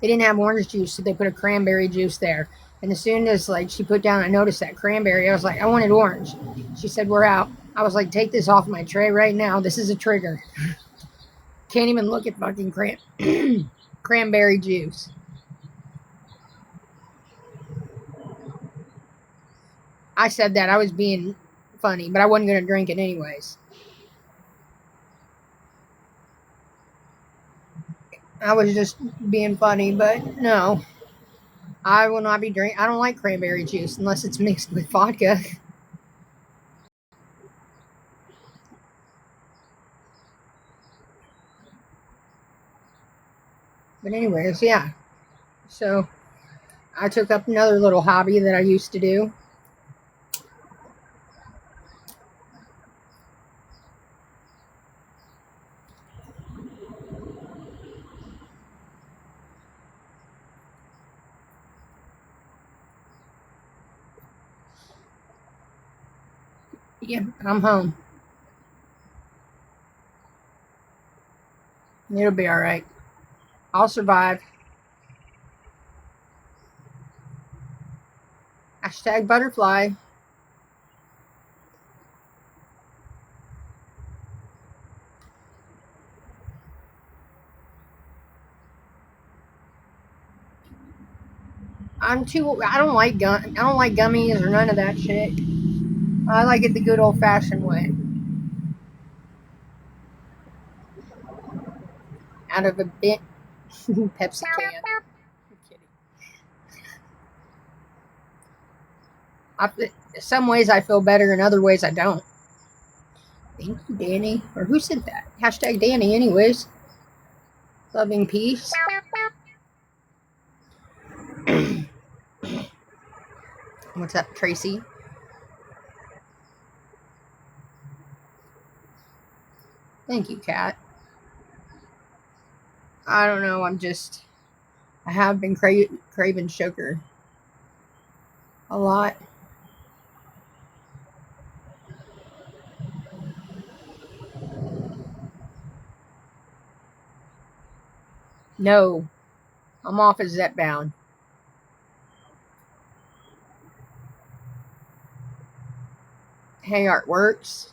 They didn't have orange juice, so they put a cranberry juice there. And as soon as like she put down, I noticed that cranberry. I was like, I wanted orange. She said, we're out. I was like, take this off my tray right now. This is a trigger. Can't even look at fucking cranberry juice. I said that. I was being funny, but I wasn't going to drink it anyways. I was just being funny, but no. I will not be drinking. I don't like cranberry juice unless it's mixed with vodka. But anyways, yeah. So I took up another little hobby that I used to do. Yeah, I'm home. It'll be all right. I'll survive. Hashtag butterfly. I don't like gummies or none of that shit. I like it the good old fashioned way. Out of a bit Pepsi can. I'm kidding. Some ways I feel better, in other ways I don't. Thank you, Danny. Or who said that? Hashtag Danny, anyways. Loving peace. What's up, Tracy? Thank you, Kat. I don't know. I have been craving sugar a lot. No, I'm off as Zet bound. Hey, Artworks.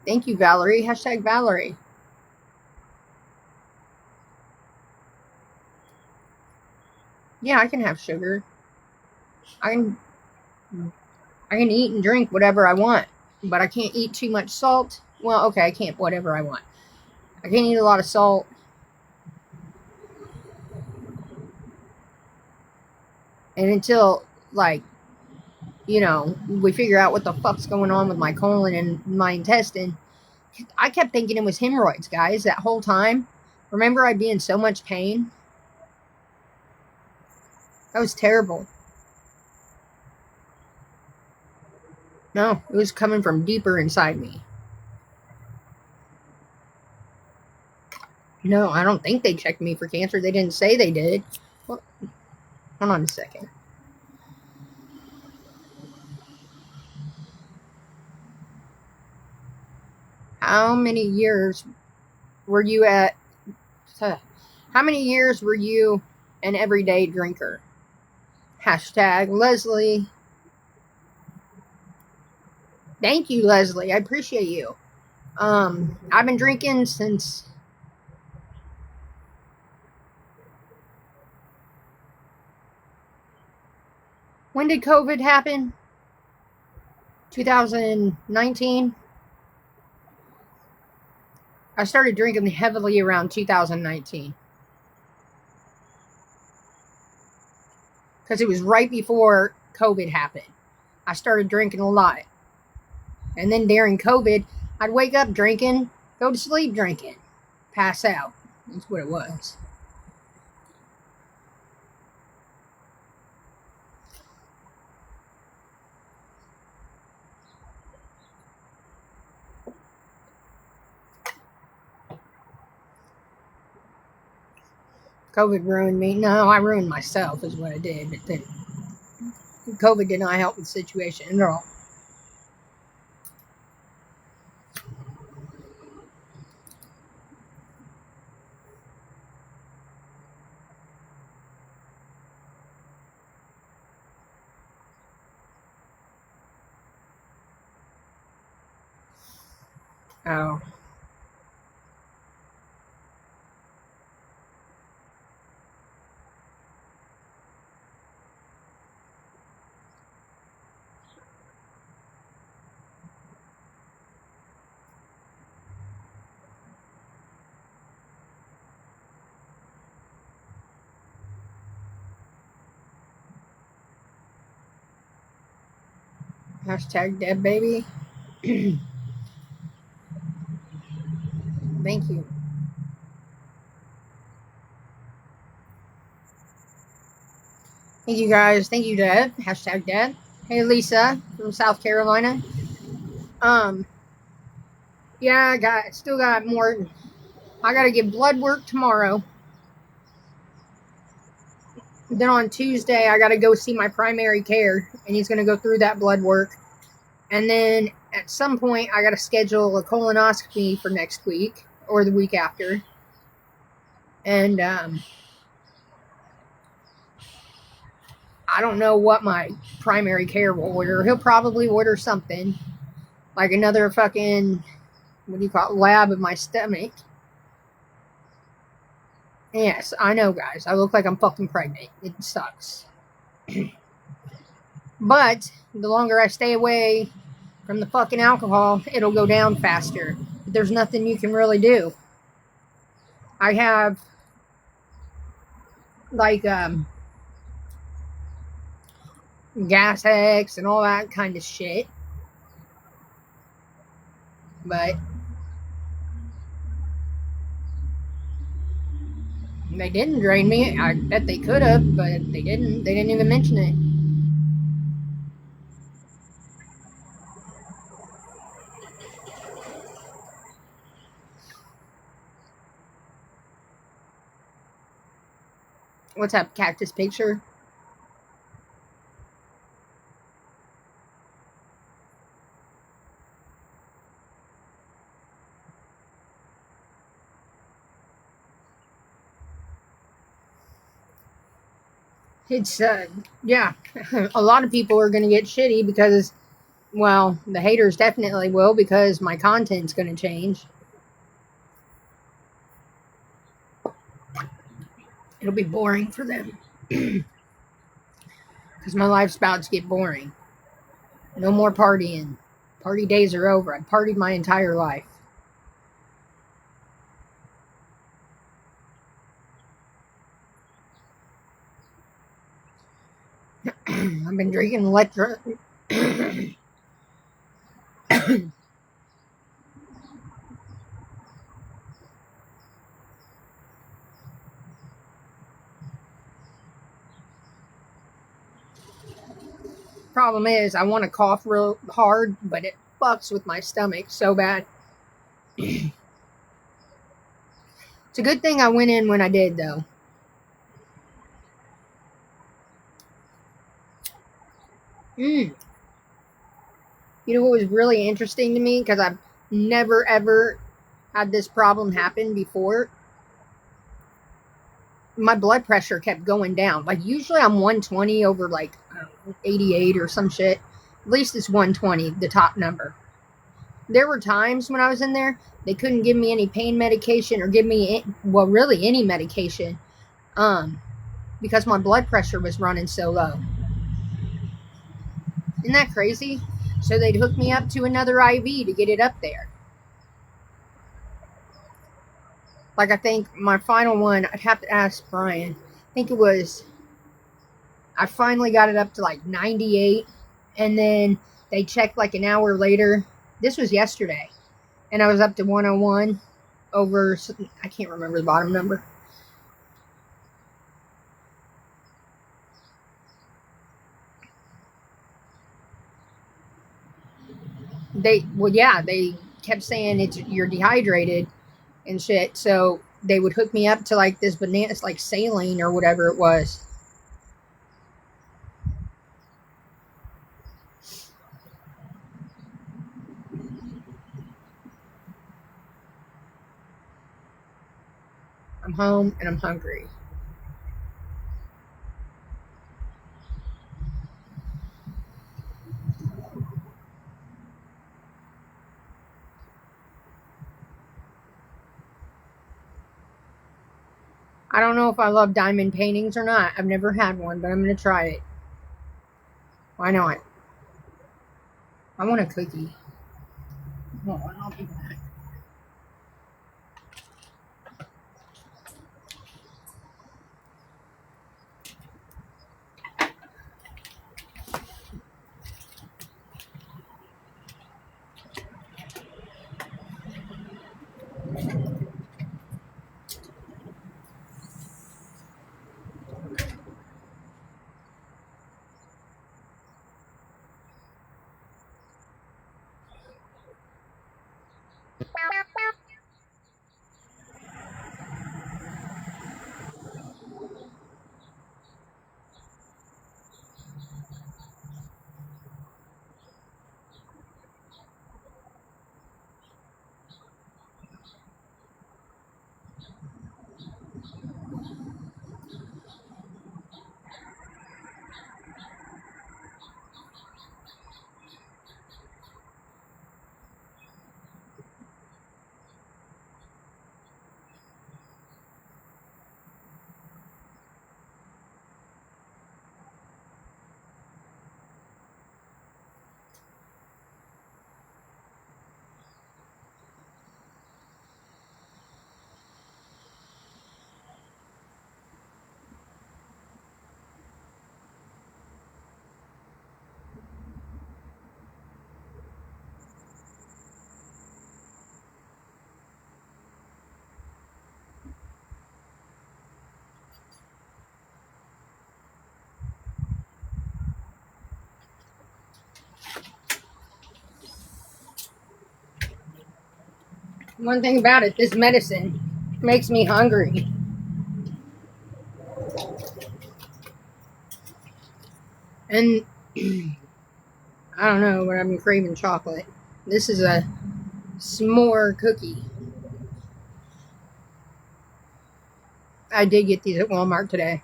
Thank you, Valerie. Hashtag Valerie. Yeah, I can have sugar. I can eat and drink whatever I want, but I can't eat too much salt. Well, okay, I can't whatever I want. I can't eat a lot of salt. And until, like, we figure out what the fuck's going on with my colon and my intestine. I kept thinking it was hemorrhoids, guys, that whole time. Remember I'd be in so much pain? That was terrible. No, it was coming from deeper inside me. No, I don't think they checked me for cancer. They didn't say they did. Well, hold on a second. How many years were you how many years were you an everyday drinker? Hashtag Leslie. Thank you, Leslie. I appreciate you. I've been drinking since when did COVID happen? 2019. I started drinking heavily around 2019. Because it was right before COVID happened. I started drinking a lot. And then during COVID, I'd wake up drinking, go to sleep drinking, pass out. That's what it was. COVID ruined me. No, I ruined myself is what I did. But COVID did not help the situation at all. Oh. Hashtag dead baby. Thank you. Thank you guys. Thank you, Dad. Hashtag Dad. Hey, Lisa from South Carolina. Um, yeah, still got more. I gotta get blood work tomorrow. Then on Tuesday, I gotta go see my primary care, and he's gonna go through that blood work. And then at some point, I gotta schedule a colonoscopy for next week or the week after. And I don't know what my primary care will order. He'll probably order something like another fucking, what do you call it, lab of my stomach. Yes, I know, guys. I look like I'm fucking pregnant. It sucks. But the longer I stay away from the fucking alcohol, it'll go down faster. But there's nothing you can really do. I have, like, gas X and all that kind of shit. But they didn't drain me. I bet they could have, but they didn't. They didn't even mention it. What's up, cactus picture? It's, yeah, a lot of people are going to get shitty because, well, the haters definitely will because my content's going to change. It'll be boring for them. Because my life's about to get boring. No more partying. Party days are over. I've partied my entire life. I've been drinking electro. Problem is, I want to cough real hard, but it fucks with my stomach so bad. It's a good thing I went in when I did, though. You know what was really interesting to me? Because I've never ever had this problem happen before. My blood pressure kept going down. Like, usually I'm 120 over, like, 88 or some shit. At least it's 120, the top number. There were times when I was in there, they couldn't give me any pain medication or give me, well, really any medication, because my blood pressure was running so low. Isn't that crazy? So they'd hook me up to another IV to get it up there. Like, I think my final one, I'd have to ask Brian. I think it was, I finally got it up to like 98, and then they checked like an hour later. This was yesterday, and I was up to 101 over, I can't remember the bottom number. They kept saying you're dehydrated and shit, so they would hook me up to like this banana, it's like saline or whatever it was. I'm home and I'm hungry. I don't know if I love diamond paintings or not. I've never had one, but I'm going to try it. Why not? I want a cookie. Hold on, I'll be back. One thing about it, this medicine makes me hungry. And I don't know, but I've been craving chocolate. This is a s'more cookie. I did get these at Walmart today.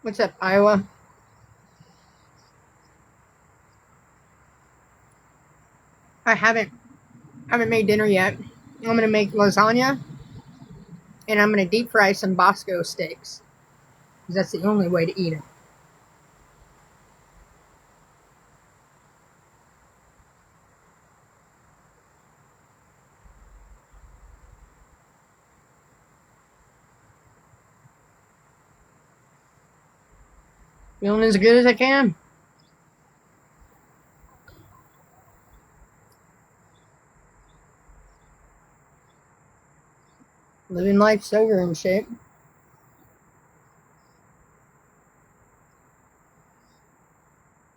What's up, Iowa? I haven't made dinner yet. I'm gonna make lasagna and I'm gonna deep fry some Bosco steaks. Because that's the only way to eat them. Feeling as good as I can. Living life sober and shit.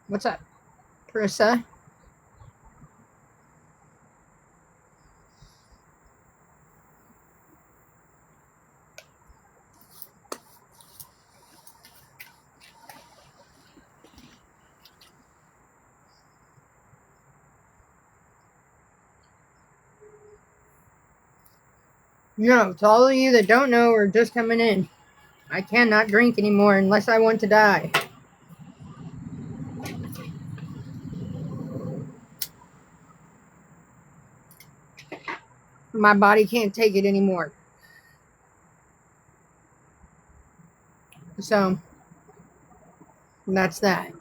What's up, Carissa? No, to all of you that don't know or just coming in, I cannot drink anymore unless I want to die. My body can't take it anymore. So, that's that.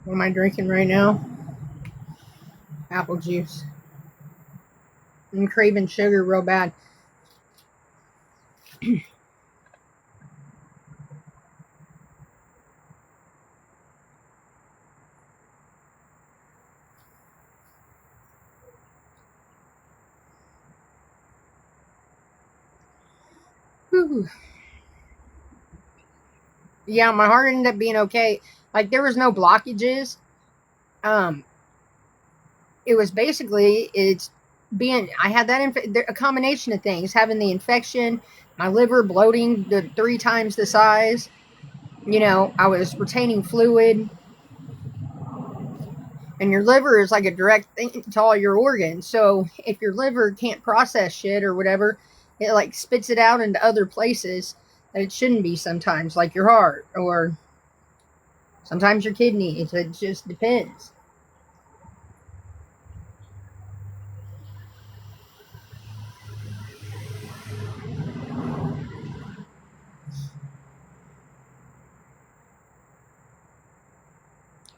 What am I drinking right now? Apple juice. I'm craving sugar real bad. Whew. Yeah, my heart ended up being okay. Like, there was no blockages. It was basically, I had that, a combination of things. Having the infection, my liver bloating 3 times the size. I was retaining fluid. And your liver is like a direct thing to all your organs. So if your liver can't process shit or whatever, It like spits it out into other places that it shouldn't be sometimes, like your heart or sometimes your kidneys. It just depends.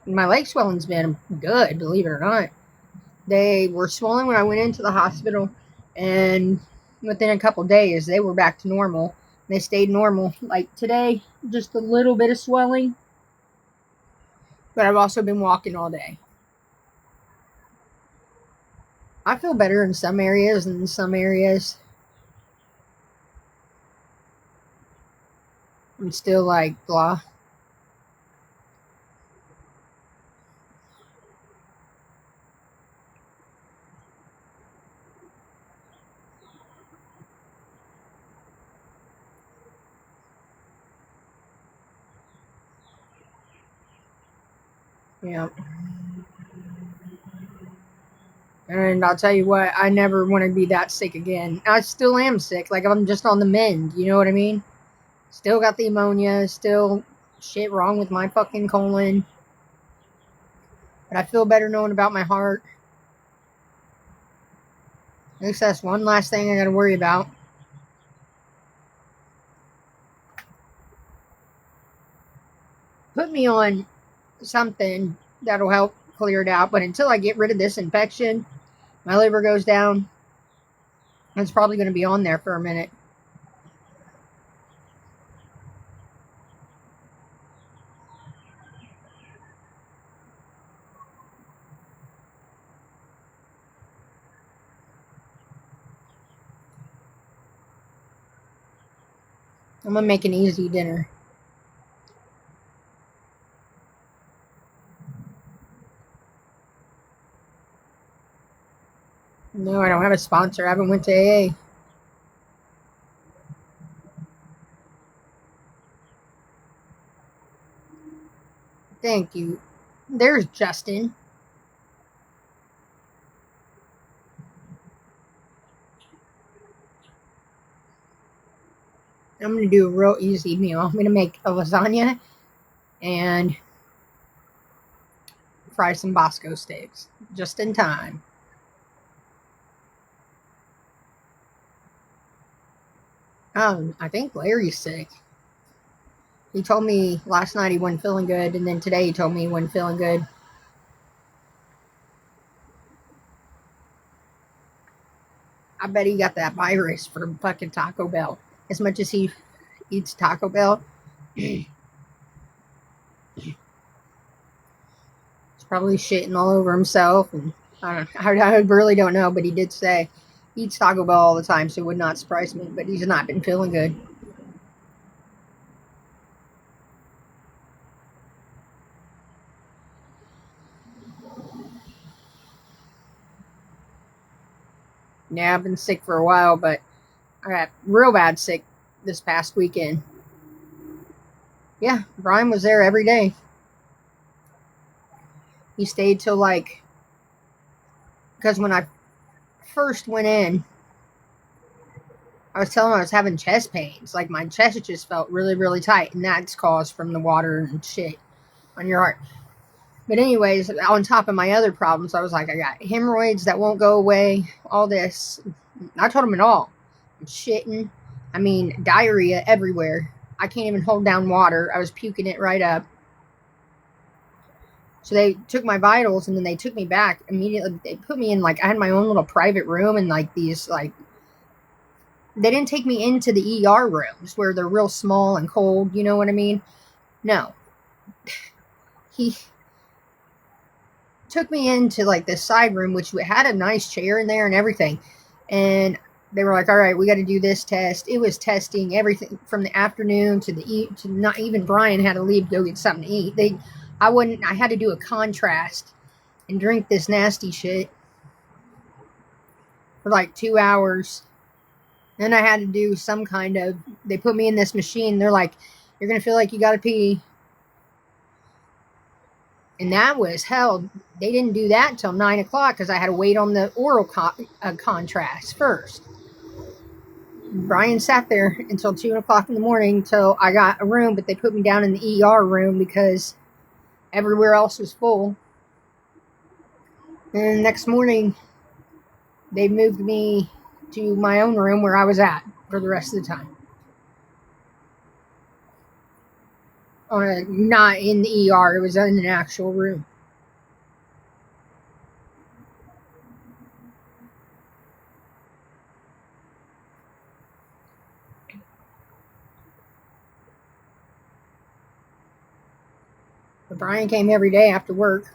My leg swelling's been good, believe it or not. They were swollen when I went into the hospital, and within a couple days, they were back to normal. They stayed normal. Like today, just a little bit of swelling, but I've also been walking all day. I feel better in some areas than in some areas. I'm still like blah. Yeah. And I'll tell you what, I never want to be that sick again. I still am sick. Like, I'm just on the mend. You know what I mean? Still got the ammonia. Still shit wrong with my fucking colon. But I feel better knowing about my heart. At least that's one last thing I got to worry about. Put me on something that'll help clear it out. But until I get rid of this infection, my liver goes down. It's probably going to be on there for a minute. I'm going to make an easy dinner. No, I don't have a sponsor. I haven't went to AA. Thank you. There's Justin. I'm going to do a real easy meal. I'm going to make a lasagna and fry some Bosco steaks just in time. I think Larry's sick. He told me last night he wasn't feeling good, and then today he told me he wasn't feeling good. I bet he got that virus from fucking Taco Bell. As much as he eats Taco Bell, he's probably shitting all over himself. And I really don't know, but he did say he eats Taco Bell all the time, so it would not surprise me. But he's not been feeling good. Yeah, I've been sick for a while, but I got real bad sick this past weekend. Yeah, Brian was there every day. He stayed till like, because when I first went in, I was telling him I was having chest pains. Like my chest just felt really, really tight, and that's caused from the water and shit on your heart. But anyways, on top of my other problems, I was like, I got hemorrhoids that won't go away, all this. I told him it all. I'm shitting. I mean, diarrhea everywhere. I can't even hold down water. I was puking it right up. So they took my vitals, and then they took me back immediately. They put me in, like, I had my own little private room, and like these, like, they didn't take me into the ER rooms where they're real small and cold, you know what I mean? No. He took me into like this side room, which had a nice chair in there and everything. And they were like, all right, we got to do this test. It was testing everything from the afternoon to not even Brian had to leave to go get something to eat. I had to do a contrast and drink this nasty shit for like 2 hours. Then I had to do some kind of, they put me in this machine. They're like, you're going to feel like you got to pee. And that was hell. They didn't do that until 9 o'clock because I had to wait on the oral contrast first. Brian sat there until 2 o'clock in the morning until I got a room, but they put me down in the ER room because everywhere else was full. And the next morning, they moved me to my own room where I was at for the rest of the time. Not in the ER, it was in an actual room. But Brian came every day after work.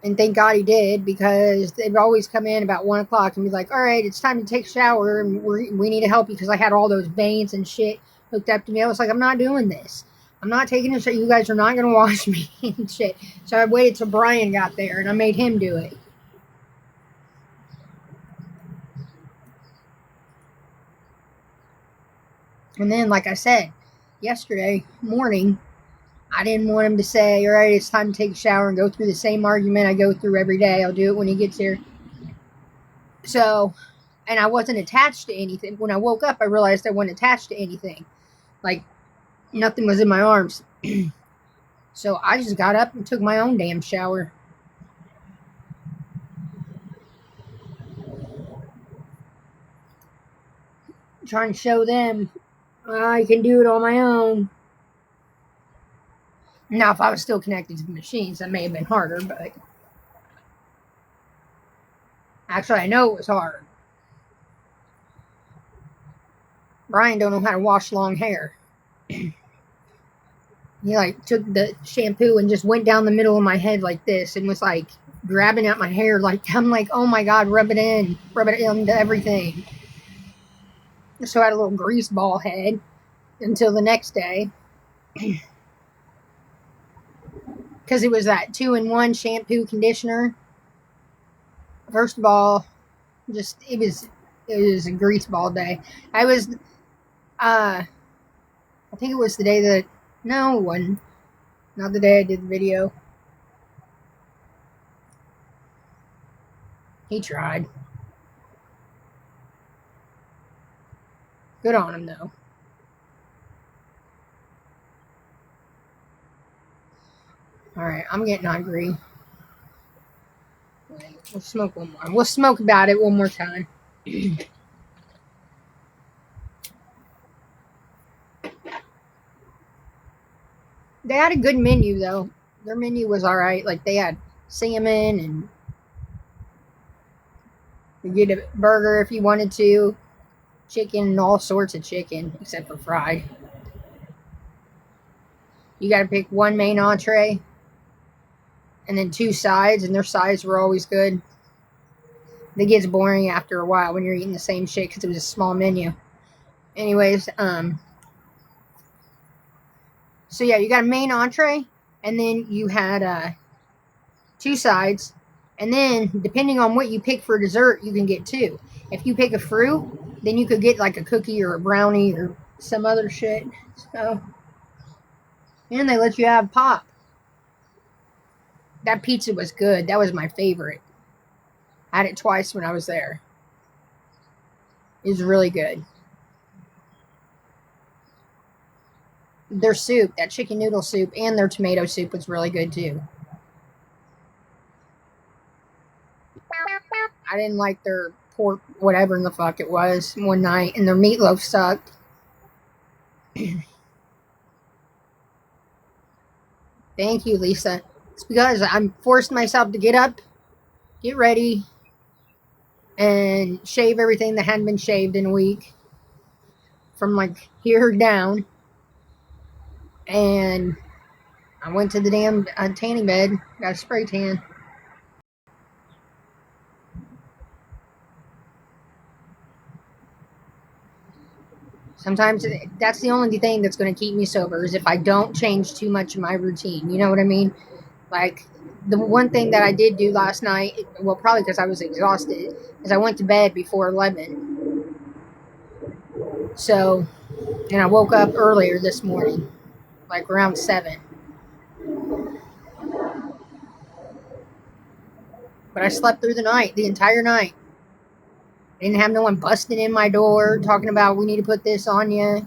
And thank God he did, because they'd always come in about 1 o'clock and be like, all right, it's time to take a shower, and we need to help you because I had all those veins and shit hooked up to me. I was like, I'm not doing this. I'm not taking a shower. You guys are not going to wash me and shit. So I waited till Brian got there, and I made him do it. And then, like I said, yesterday morning, I didn't want him to say, all right, it's time to take a shower and go through the same argument I go through every day. I'll do it when he gets here. So, and I wasn't attached to anything. When I woke up, I realized I wasn't attached to anything. Like, nothing was in my arms. So I just got up and took my own damn shower. Trying to show them I can do it on my own. Now, if I was still connected to the machines, that may have been harder, but actually, I know it was hard. Brian don't know how to wash long hair. He like took the shampoo and just went down the middle of my head like this and was like grabbing at my hair. Like, I'm like, oh my God, rub it into everything. So I had a little grease ball head until the next day. Because it was that 2-in-1 shampoo conditioner. First of all, just it was a grease ball day. I think it was the day that no one, not the day I did the video. He tried. Good on him though. Alright, I'm getting hungry. Wait, we'll smoke one more. We'll smoke about it one more time. They had a good menu though. Their menu was alright. Like, they had salmon, and you get a burger if you wanted to, chicken, and all sorts of chicken except for fried. You got to pick one main entree and then 2 sides, and their sides were always good. It gets boring after a while when you're eating the same shit because it was a small menu. Anyways, so yeah, you got a main entree, and then you had 2 sides, and then depending on what you pick for dessert, you can get 2. If you pick a fruit, then you could get like a cookie or a brownie or some other shit. So, and they let you have pop. That pizza was good. That was my favorite. I had it twice when I was there. It was really good. Their soup, that chicken noodle soup, and their tomato soup was really good too. I didn't like their pork, whatever in the fuck it was, one night, and their meatloaf sucked. Thank you, Lisa. It's because I'm forced myself to get up, get ready, and shave everything that hadn't been shaved in a week. From like here down. And I went to the damn tanning bed, got a spray tan. Sometimes that's the only thing that's going to keep me sober, is if I don't change too much of my routine. You know what I mean? Like, the one thing that I did do last night, well, probably because I was exhausted, is I went to bed before 11. So, and I woke up earlier this morning, like around 7. But I slept through the night, the entire night. Didn't have no one busting in my door talking about we need to put this on you.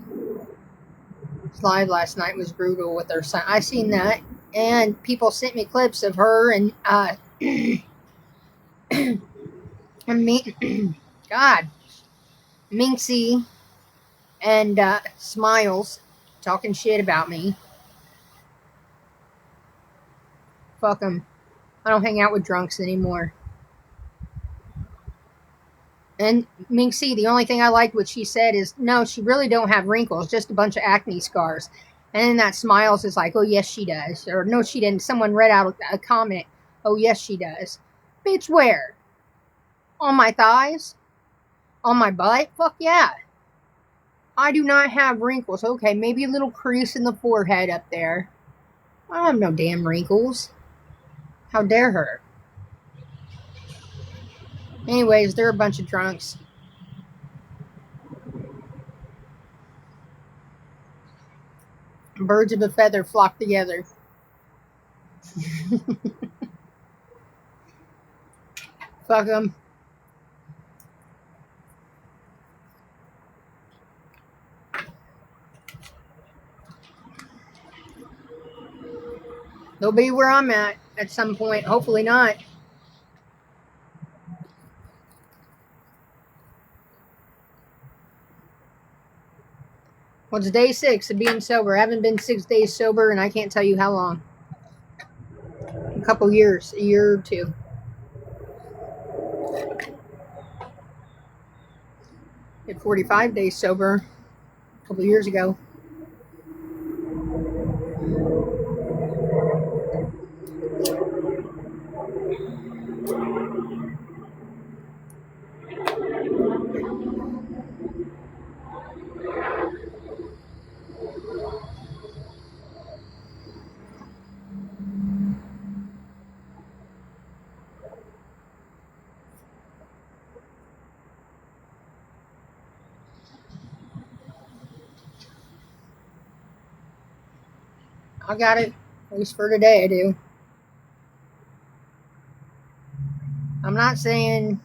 This live last night was brutal with her son. I seen that, and people sent me clips of her and and me. God, Minxie and Smiles talking shit about me. Fuck them. I don't hang out with drunks anymore. And Minxie, the only thing I liked what she said is, no, she really don't have wrinkles, just a bunch of acne scars. And then that Smiles is like, oh, yes, she does. Or, no, she didn't. Someone read out a comment. Oh, yes, she does. Bitch, where? On my thighs? On my butt? Fuck yeah. I do not have wrinkles. Okay, maybe a little crease in the forehead up there. I don't have no damn wrinkles. How dare her? Anyways, they're a bunch of drunks. Birds of a feather flock together. Fuck them. They'll be where I'm at some point. Hopefully not. Well, it's day 6 of being sober. I haven't been 6 days sober, and I can't tell you how long. A couple years. A year or two. Did 45 days sober a couple years ago. I got it. At least for today, I do. I'm not saying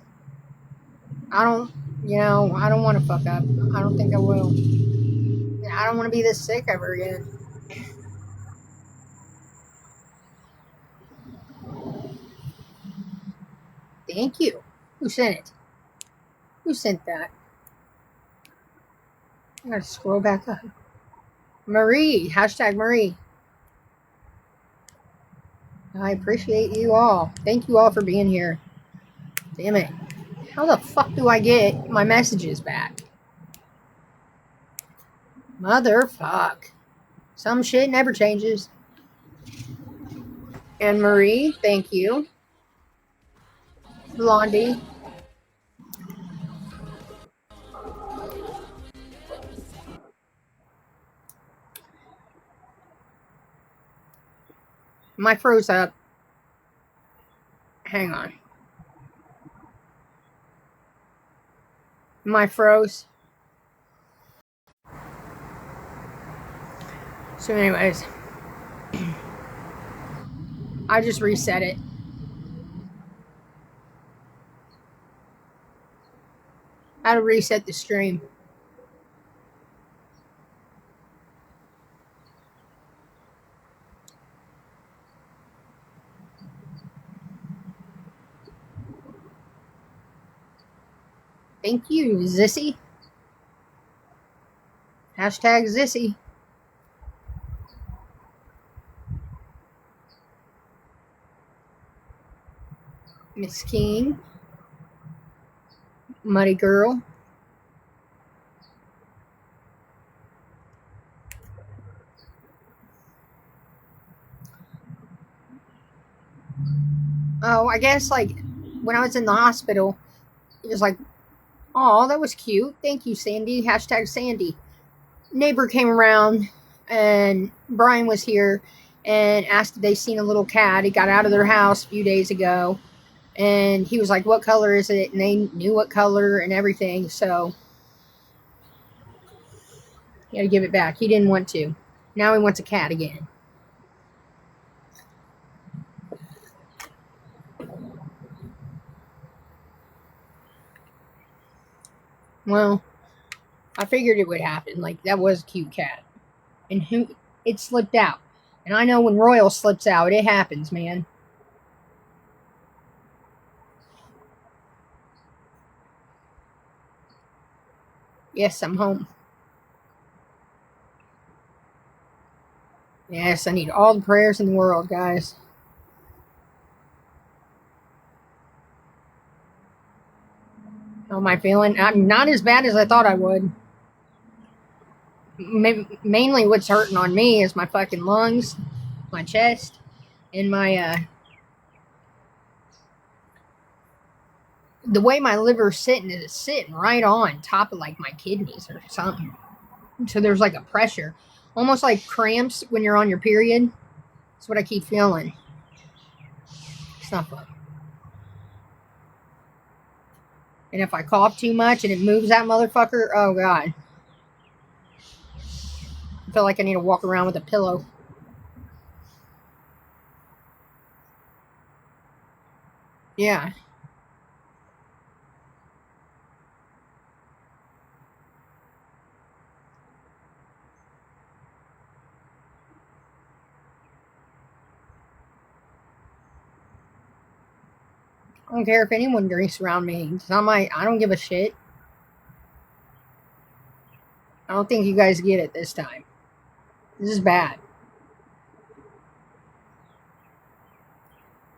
I don't, I don't want to fuck up. I don't think I will. I don't want to be this sick ever again. Thank you. Who sent it? Who sent that? I gotta scroll back up. Marie. Hashtag Marie. I appreciate you all. Thank you all for being here. Damn it. How the fuck do I get my messages back? Motherfuck. Some shit never changes. And Marie, thank you. Blondie. My froze up. Hang on. My froze. So anyways, I just reset it. How to reset the stream. Thank you, Zissy. Hashtag Zissy. Miss King. Muddy Girl. Oh, I guess like when I was in the hospital, it was like, oh, that was cute. Thank you, Sandy. Hashtag Sandy. Neighbor came around and Brian was here and asked if they seen a little cat. He got out of their house a few days ago and he was like, what color is it? And they knew what color and everything. So he had to give it back. He didn't want to. Now he wants a cat again. Well, I figured it would happen. Like, that was a cute cat. And it slipped out. And I know when Royal slips out, it happens, man. Yes, I'm home. Yes, I need all the prayers in the world, guys. How am I feeling? I'm not as bad as I thought I would. Mainly what's hurting on me is my fucking lungs, my chest, and my, the way my liver's sitting is sitting right on top of, like, my kidneys or something. So there's, like, a pressure. Almost like cramps when you're on your period. That's what I keep feeling. It's not fun. And if I cough too much and it moves that motherfucker, oh god. I feel like I need to walk around with a pillow. Yeah. I don't care if anyone drinks around me. It's not I don't give a shit. I don't think you guys get it this time. This is bad.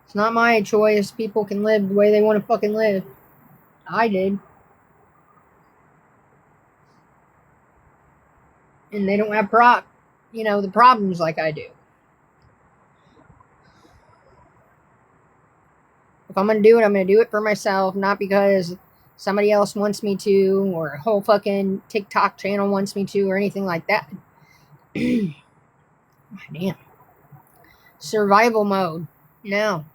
It's not my choice. People can live the way they want to fucking live. I did. And they don't have the problems like I do. If I'm going to do it, I'm going to do it for myself, not because somebody else wants me to, or a whole fucking TikTok channel wants me to, or anything like that. Damn. Survival mode. No.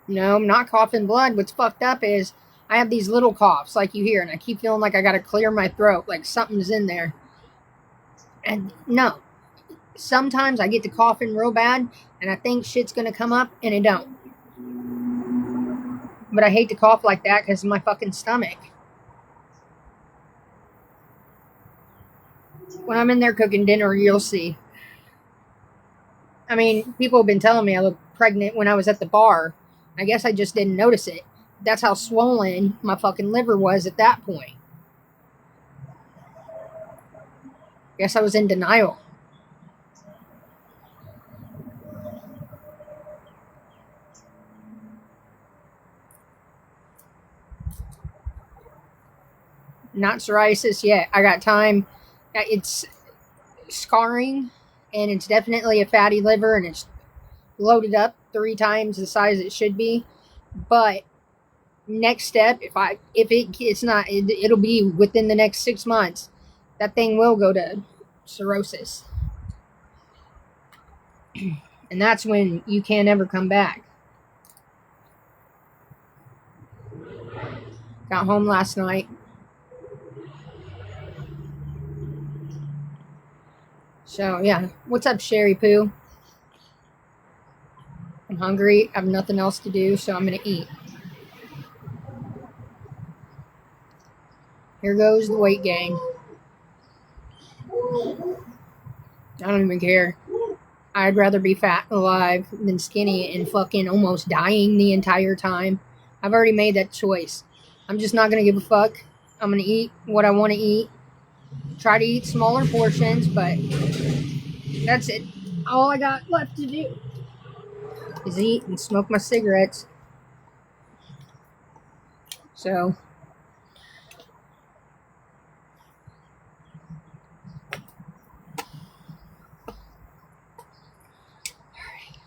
No, I'm not coughing blood. What's fucked up is I have these little coughs like you hear, and I keep feeling like I gotta clear my throat, like something's in there. And no. Sometimes I get to coughing real bad, and I think shit's gonna come up, and it don't. But I hate to cough like that because of my fucking stomach. When I'm in there cooking dinner, you'll see. I mean, people have been telling me I look pregnant when I was at the bar. I guess I just didn't notice it. That's how swollen my fucking liver was at that point. Guess I was in denial. Not psoriasis yet. I got time. It's scarring, and it's definitely a fatty liver, and it's loaded up 3 times the size it should be. But next step, it'll be within the next 6 months. That thing will go to cirrhosis, and that's when you can't ever come back. Got home last night. So yeah, what's up, Sherry Poo? I'm hungry. I have nothing else to do, so I'm gonna eat. Here goes the weight gain. I don't even care. I'd rather be fat and alive than skinny and fucking almost dying the entire time. I've already made that choice. I'm just not gonna give a fuck. I'm gonna eat what I want to eat. Try to eat smaller portions, but that's it. All I got left to do is eat and smoke my cigarettes. So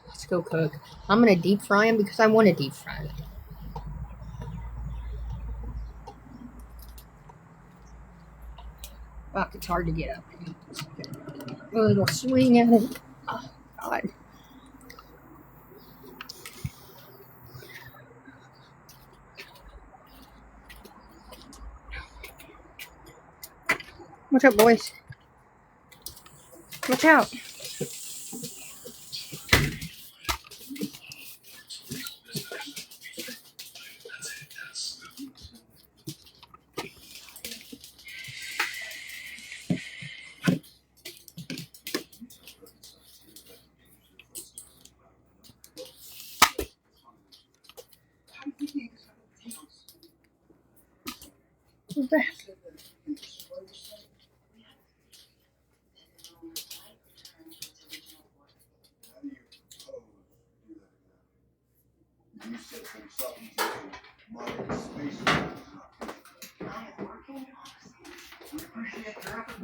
let's go cook. I'm gonna deep fry them because I want to deep fry them. Fuck, it's hard to get up. A little swing at it. Oh, God. Watch out, boys. Watch out. Who's that?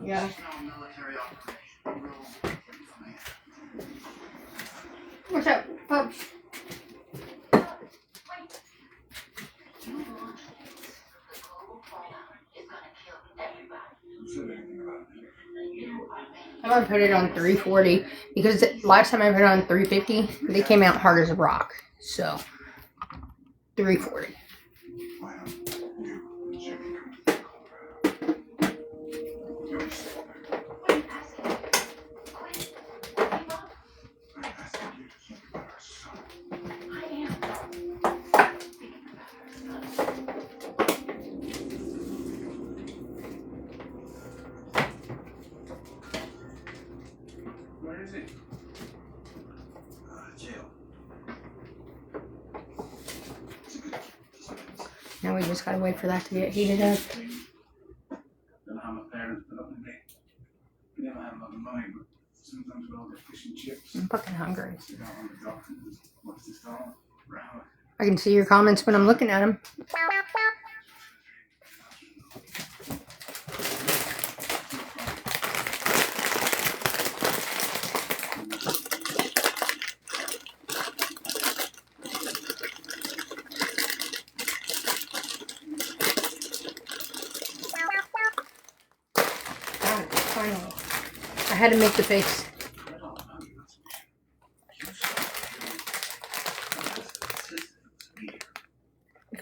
Yeah. Watch out, pups. I'm gonna put it on 340 because last time I put it on 350, they came out hard as a rock. So 340. Where is it? Jail. Now we just gotta wait for that to get heated up. Don't know how my parents put up with me. We never had a lot of money, but sometimes we all get fish and chips. I'm fucking hungry. Sit out on the dock and just watch this all around. I can see your comments when I'm looking at them. Finally. I had to make the face.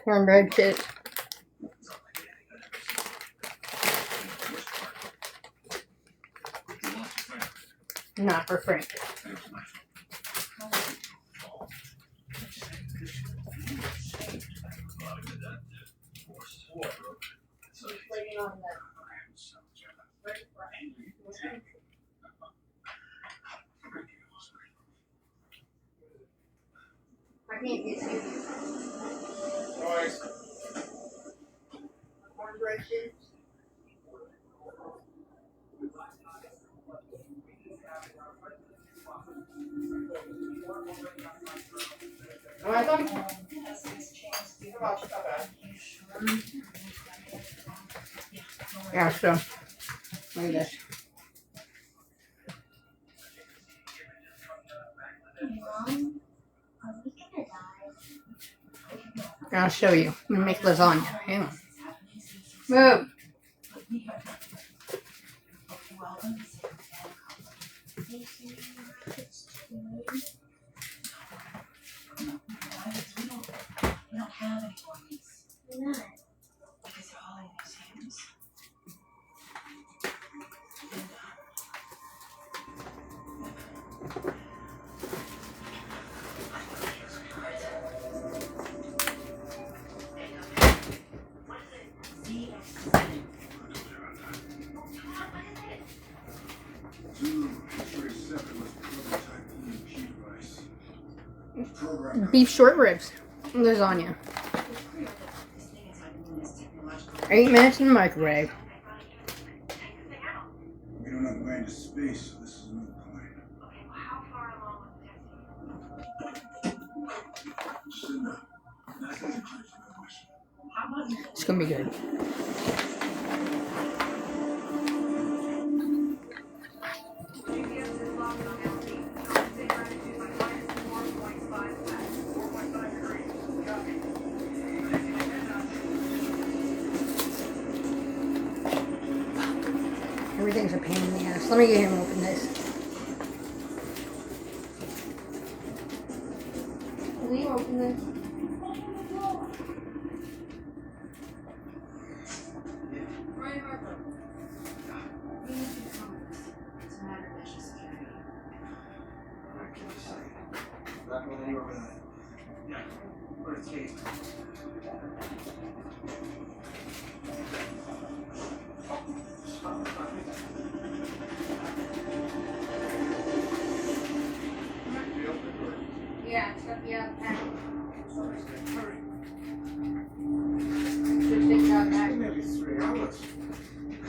Cornbread shit. Not for Frank. I can't get you. Cornbread shit. Oh, I thought. Yeah, so look at this. I'll show you. I'm gonna make lasagna. Hang on. Move. We don't have any more meats. Why not? Because they're all in museums. Beef short ribs. Lasagna. 8 minutes in the microwave. We don't have land to space, so this is a new plane. Okay, well, how far along with the testing? It's gonna be good. Everything's a pain in the ass. Let me get him open this. Will you open this? tape. Yeah, stuff, yeah. Hurry. Just think about that. Nearly 3 hours.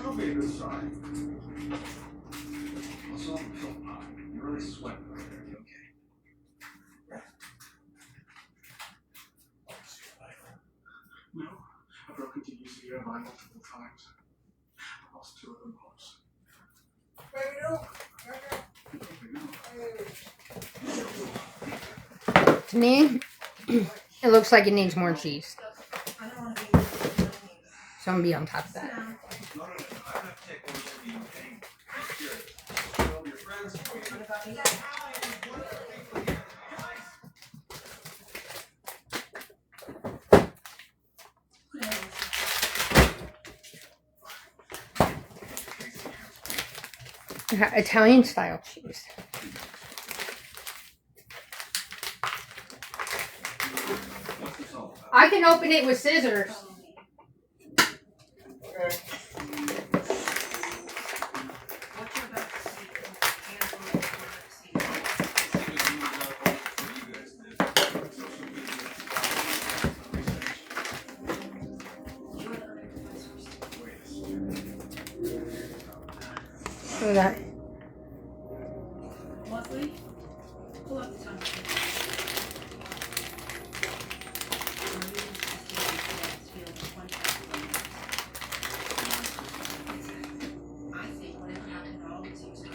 Can't be a good sign. What's wrong with your eye? You're really sweating over there. You okay? No, I've broken to UCO multiple times. I lost 2 of them once. To me, it looks like it needs more cheese. I don't want to be. So I'm gonna be on top of that. No, I have to take one to be okay. Here. Tell your friends. What about me? Italian style cheese. What's this all about? I can open it with scissors. What you're about to see is handful of you are the other professors. Look at that. Leslie, pull up the time. I think whatever happened to all these years ago,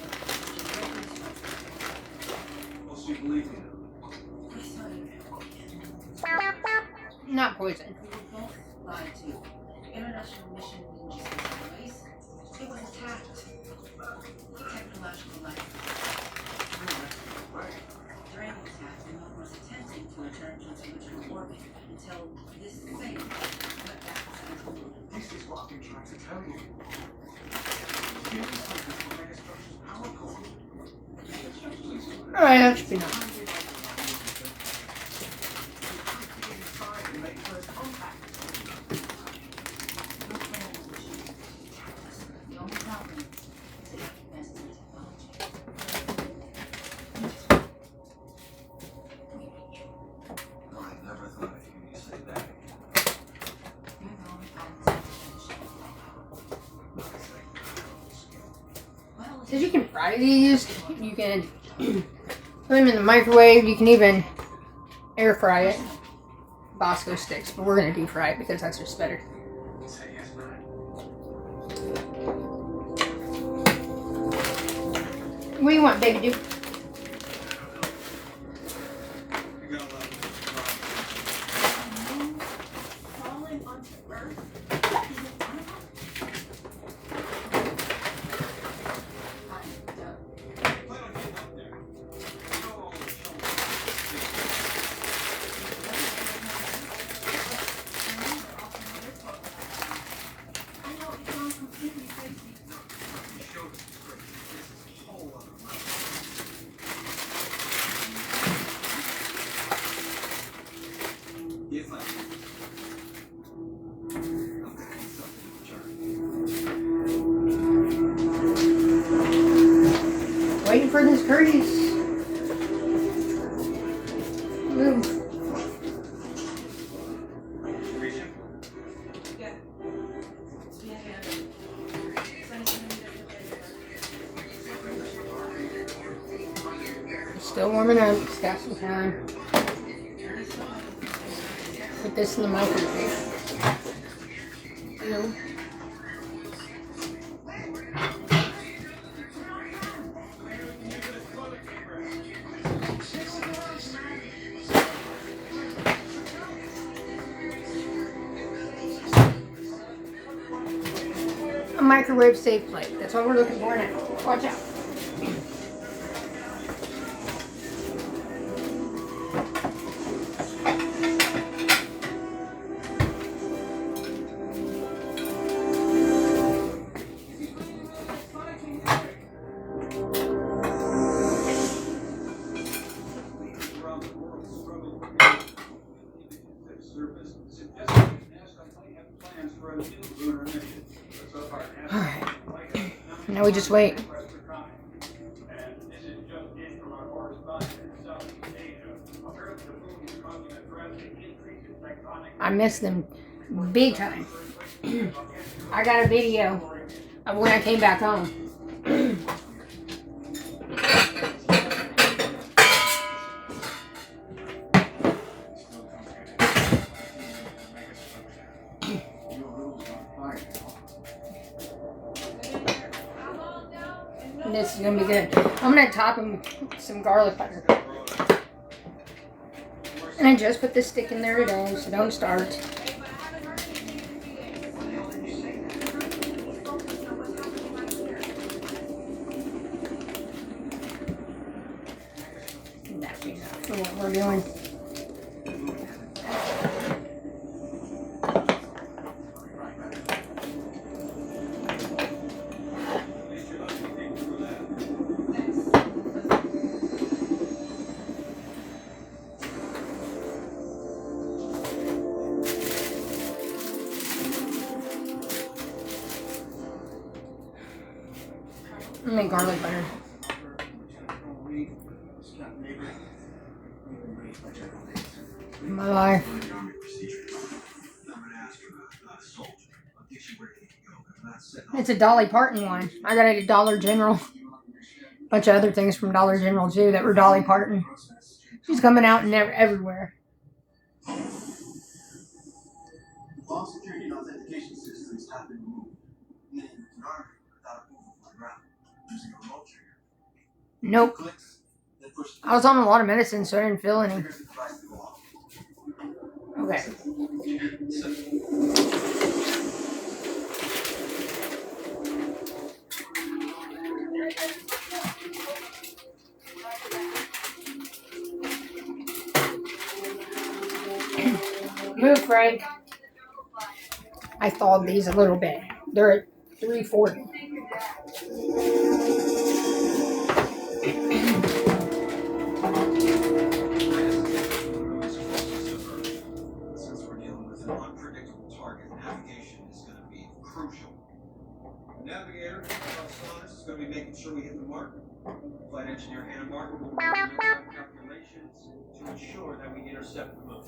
Well, so you believe me now? please tell you Not poison. we were both lied to. The international mission didn't just go sideways. It was attacked. Technological life. During the attack, the moon was attempting to return to its original orbit until this thing went back to its moon. This is what I've been trying to tell you. Humans have this megastructure's power core. Alright, that should be enough. Inside and make first contact. The only problem is that it invested in technology. I never thought I'd hear you say that. You're the only problem is well, Says you can fry these. You can put them in the microwave. You can even air fry it. Bosco sticks, but we're gonna deep fry it because that's just better. Say yes, man. What do you want, baby? Do? You got a lot of falling onto Earth isn't one of them? I'm done. plan on getting up there. Go all the I know it sounds completely crazy. You showed us it's great. This is a whole other level. Yes, I'm cooking something in return. Waiting for this curries. Ooh. Reaching? Yeah. Yeah. Still warming up. Just got some time. Put this in the microwave. Ew. A microwave safe plate. That's what we're looking for now. Watch out. Alright. Now we just wait. I missed them big time. I got a video of when I came back home. This is gonna be good. I'm gonna top them with some garlic butter. And I just put this stick in there today, so don't start. That'd be enough for what we're doing. I make garlic butter. My life. It's a Dolly Parton one. I got it at Dollar General. Bunch of other things from Dollar General too that were Dolly Parton. She's coming out and everywhere. All security and authentication systems have been removed. Meaning you can arm without moving from the ground using a remote trigger. Nope. Clicks, then push I was on a lot of medicine, so I didn't feel any. triggers the device to go off. Okay. Move, Frank. I thawed these a little bit. They're at 340. Since we're dealing with an unpredictable target, navigation is going to be crucial. The navigator, Saunders, is going to be making sure we hit the mark. Flight engineer Hannah Martin will work real-time calculations to ensure that we intercept the moon.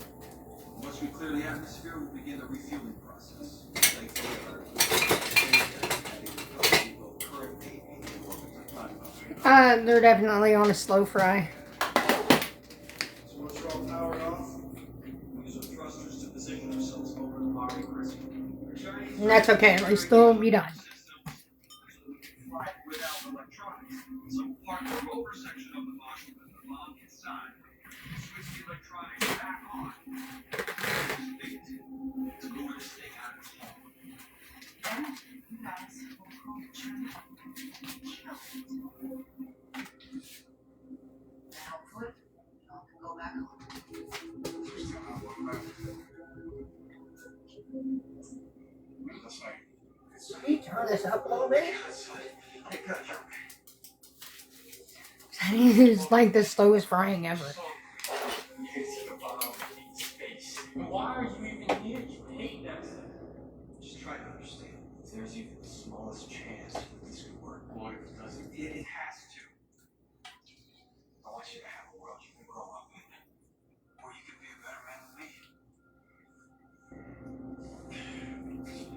Once we clear the atmosphere, we'll begin the refueling process. They're definitely on a slow fry. So once we're all powered off, we use our thrusters to position ourselves over the Mari crystal. And that's okay, at least they'll be done. Fly without electronics. So park the rover section of the module with the bomb inside. Switch the electronics back on. To lure this thing out of its home. Then you guys will pull the trigger. Hopefully, y'all can go back home. That's right. Can you turn this up a little bit? Hey, cut your It's like the slowest frying ever. Why are you even here? You hate that stuff. Just try to understand. If there's even the smallest chance that this could work, What if it doesn't? it has to. I want you to have a world you can grow up in. Where you can be a better man than me.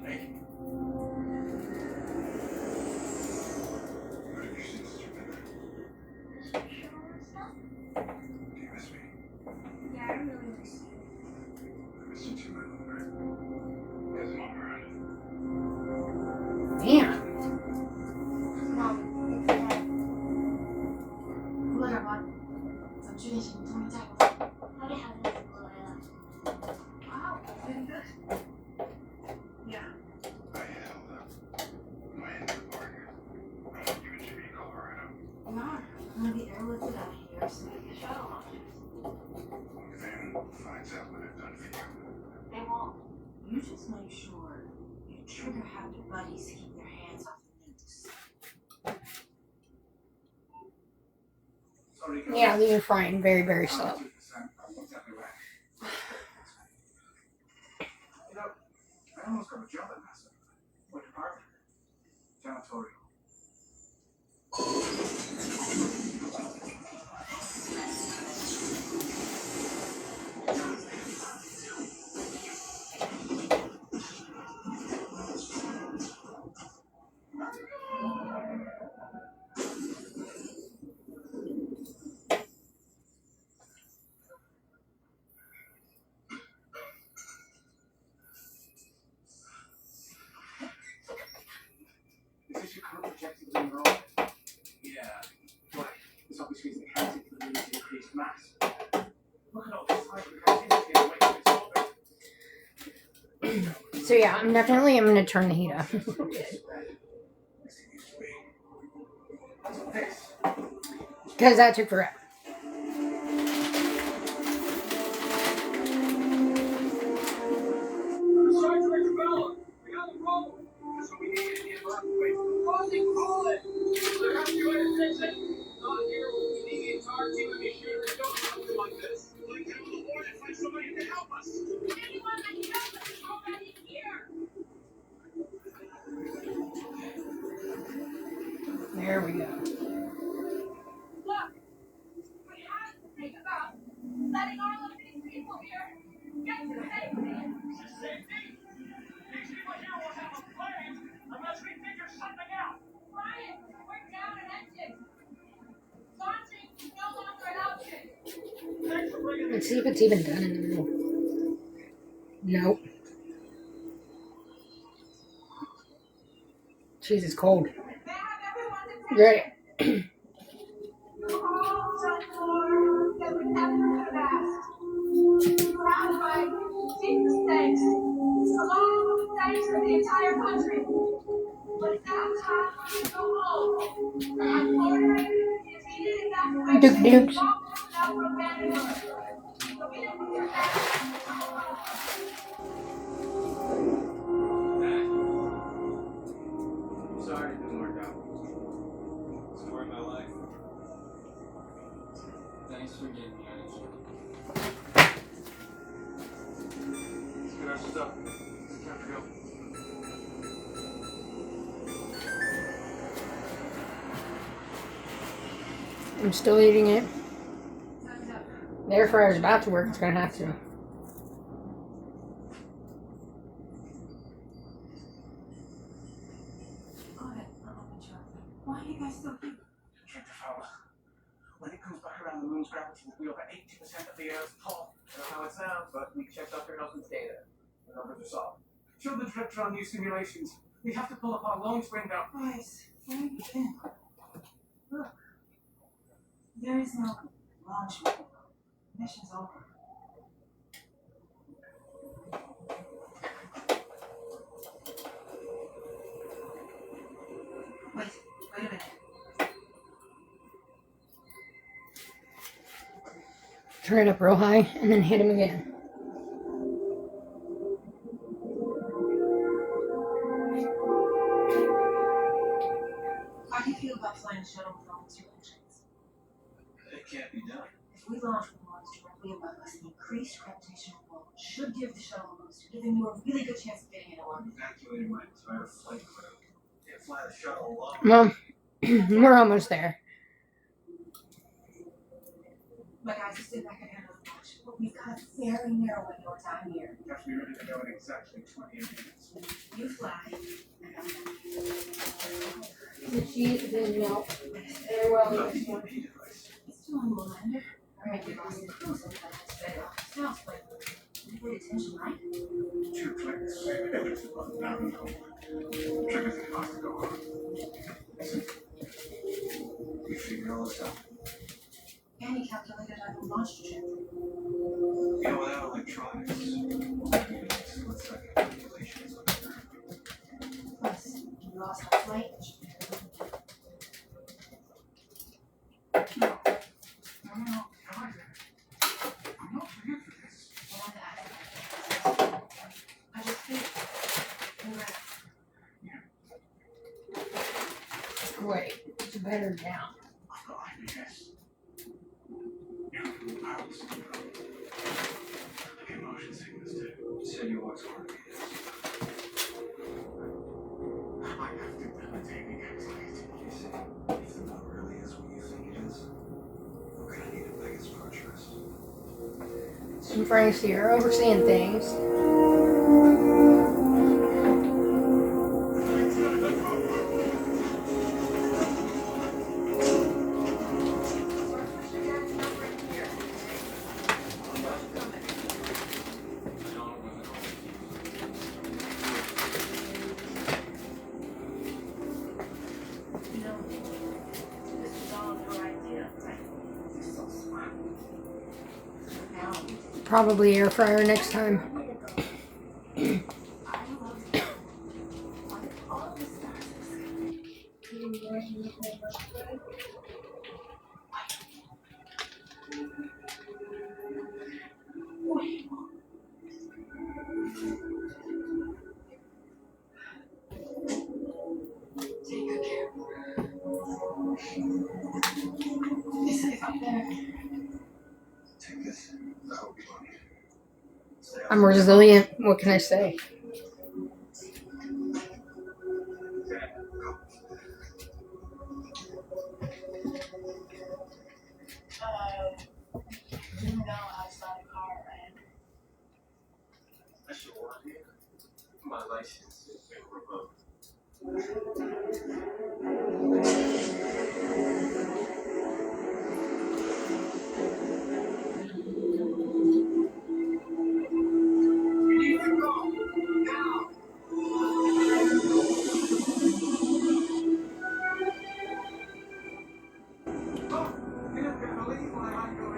Hey. What have you seen since you've been there? Do you miss me? Yeah, I really miss you. I miss you too, my little bird. Yes, Mom around. Damn. Mom, it's Dad. 过来吧，咱们去练习动力架构。好的，好的，我来了。Wow, very good. Yeah. I held up my end of the bargain. You and Jimmy in Colorado. We are. I'm gonna be airlifted out of here so we can shuttle launches. If anyone finds out what I've done for you, They won't. You just make sure your trigger happy buddies keep their hands off the nukes. Yeah, these are frying very, very slow. You know, I I almost got a job at NASA. What department? Janitorial. Is this your current objective of enrollment? Yeah. Why? This obviously isn't accounting for the need's increased mass. Look at all this time we have to get away from this orbit. So yeah, I'm going to turn the heat up. This used to be. What's this? Because that took forever. Sorry, Director Bella. We got a problem. That's what we need in the earthquake. Crossing Poland. There has to be an extension. Not here. We need the entire team to be sure to do something like this. Like get on the board and find somebody who can help us. Anyone that can help us is already here. There we go. Look, we have to think about letting all of these people here get to safety. Safety? These people here won't have a plan unless we figure something out. Brian, we're down an engine. Launching is no longer an option. Thanks for bringing Let's see if it's even done in the middle. Nope. Jeez, it's cold. May I have everyone's attention? Ready? You all done more than we ever could have asked. You have my deepest thanks, along with the thanks of the entire country. But it's now time for you to go home. I'm ordering the immediate evacuation Dukes. of all personnel from Vandenberg. So we don't put your back. Sorry it didn't work out. Story of my life. Thanks for getting me out of here. Let's get our stuff. It's time to go. I'm still eating it. Time's up. The air fryer's about to work. It's going to have to. Go ahead, I'll open chocolate. Why are you guys still here? Check the fella. When it comes back around, the moon's gravity will be over 80% of the Earth's pull. I don't know how it sounds, but we checked Dr. Nelson's data. The numbers are solid. Show the director on new simulations. We have to pull up our launch window. Guys, where have you been? Look. There is no launch window. Mission's over. Wait a minute. Turn it up real high and then hit him again. How do you feel about flying a shuttle with only 2 engines? It can't be done. If we launch with ones directly above us, the increased gravitational pull should give the shuttle a boost, giving you a really good chance of getting into orbit. Evacuated my entire flight crew. Can't fly the shuttle alone. Well, we're almost there. My guys are sitting back and handle the launch, but we've got a very narrow window of time here. You have to be ready to go in exactly 28 minutes. You fly, and I'm done. The cheese didn't melt very well. Not the EMP device. It's still on the lander. I might be lost in the cruise and I straight off the south, but you pay attention, right? 2 clicks. Everything button down and hold. Triggers it has to go on. Listen. You figure all this out. And he calculated out the launch trajectory. You know, without electronics, split-second calculations would be Plus, we lost our flight. No, come on, I'm not here for this. More that. I just think we're Wait, it's better down. I've got IBS. You have powerless control. I get motion sickness too. You said you always wanted to be this. And Frank's here overseeing things. Probably air fryer next time. Take this. I hope you don't need it. I'm resilient. What can I say? I should warn you. My license has been revoked.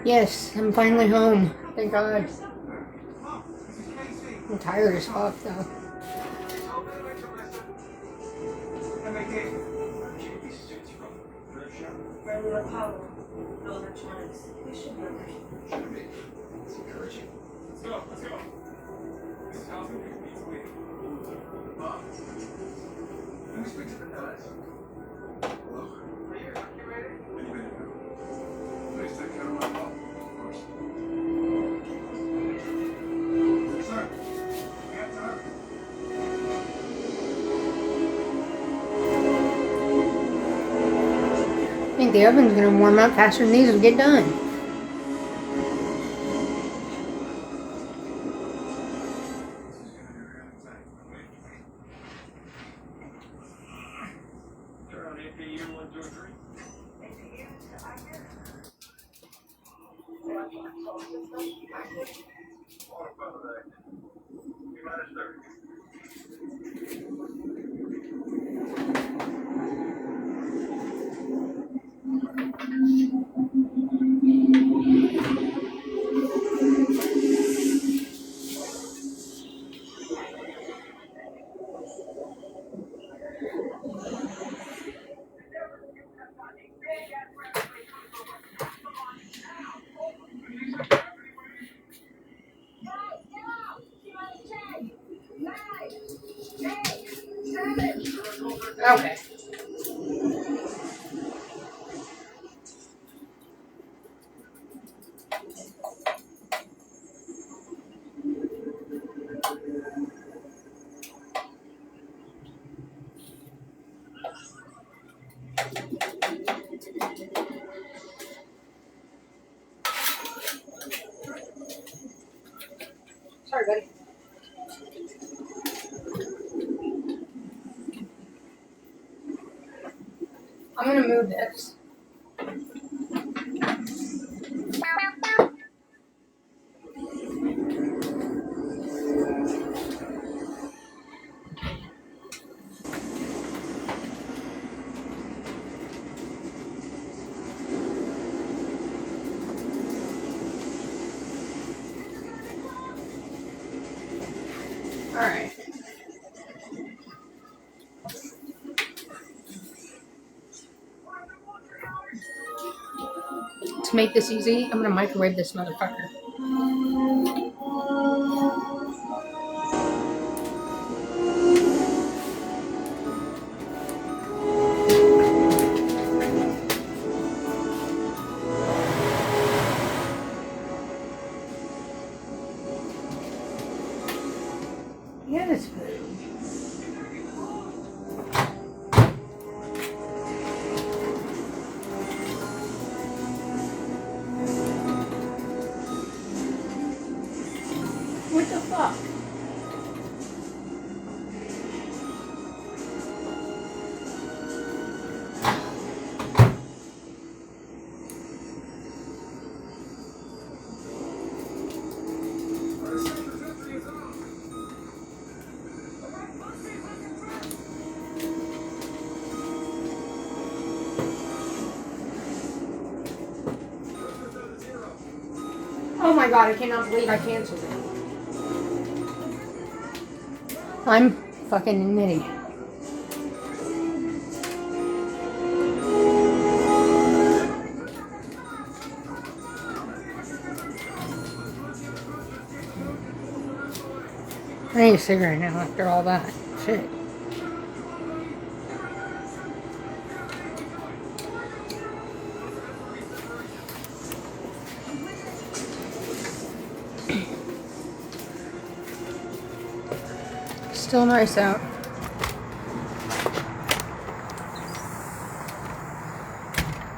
Yes, I'm finally home. Thank God. I'm tired as fuck though. Regular power, no electronics. It should be okay. Should be. It's encouraging. Let's go. Let's go. This is how we make these wait. Let me speak to the guys. Hello? Are you evacuated? Any minute now. Please take care of my mom, of course. Sir, we have time. I think the oven's gonna warm up faster than these will get done. Turn on APU 1, 2, 3. Okay. Sorry, buddy. I'm gonna move this. Alright. To make this easy, I'm gonna microwave this motherfucker. Yeah, that's good. Oh my god, I cannot believe I canceled it. I'm fucking an idiot. I need a cigarette now after all that. Shit. Still nice out.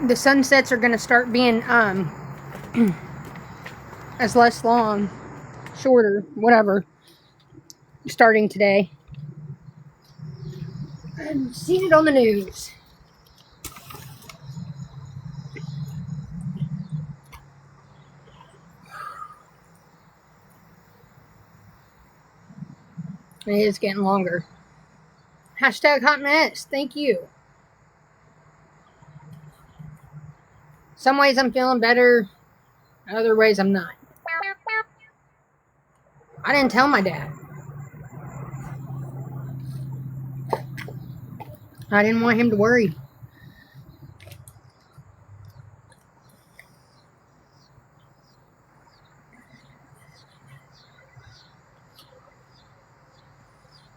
The sunsets are gonna start being as less long, shorter, whatever, starting today. I've seen it on the news. It is getting longer. Hashtag hot mess. Thank you. Some ways I'm feeling better. Other ways I'm not. I didn't tell my dad. I didn't want him to worry.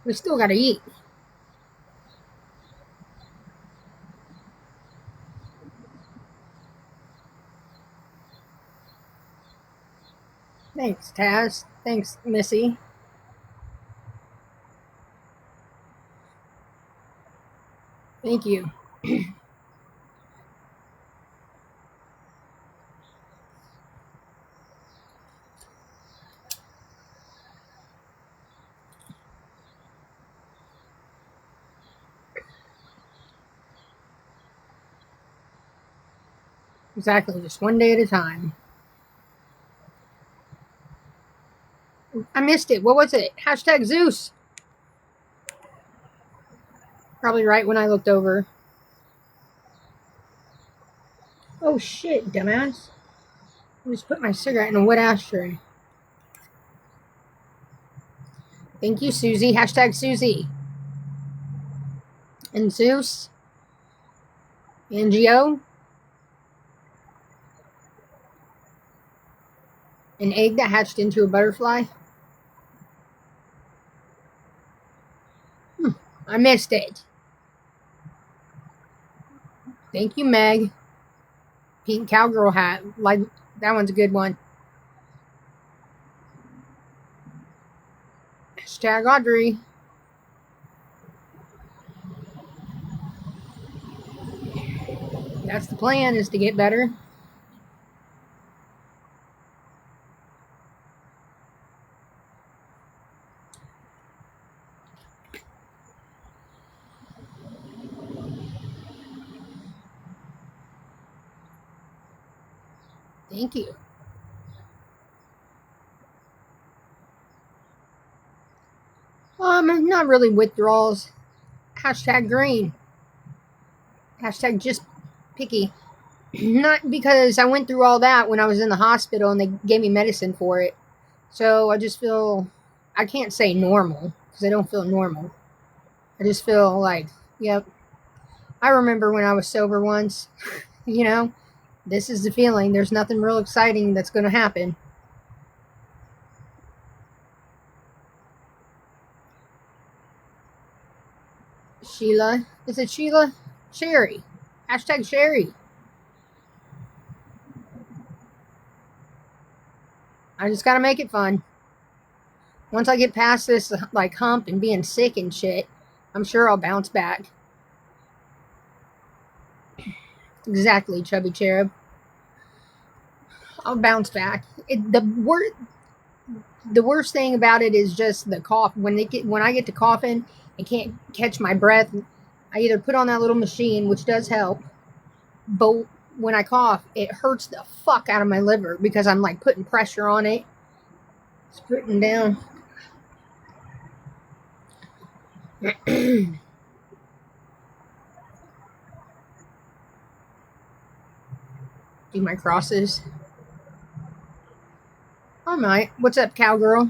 We still gotta eat. Thanks, Taz. Thanks, Missy. Thank you. Exactly, just one day at a time. I missed it. What was it? Hashtag Zeus. Probably right when I looked over. Oh shit, dumbass. I just put my cigarette in a wet ashtray. Thank you, Susie. Hashtag Susie. And Zeus. NGO. An egg that hatched into a butterfly. I missed it. Thank you, Meg. Pink cowgirl hat. Like that one's a good one. Hashtag Audrey. That's the plan, is to get better. Thank you. Not really withdrawals. Hashtag green. Hashtag just picky. Not because I went through all that when I was in the hospital and they gave me medicine for it. So I just feel, I can't say normal because I don't feel normal. I just feel like, yep. I remember when I was sober once, you know, this is the feeling. There's nothing real exciting that's going to happen. Sheila. Is it Sheila? Sherry. Hashtag Sherry. I just gotta make it fun. Once I get past this, like, hump and being sick and shit, I'm sure I'll bounce back. Exactly, Chubby Cherub. I'll bounce back. The worst thing about it is just the cough. When I get to coughing and can't catch my breath, I either put on that little machine, which does help, but when I cough, it hurts the fuck out of my liver because I'm like putting pressure on it. It's putting down. Do my crosses. might. What's up, cowgirl?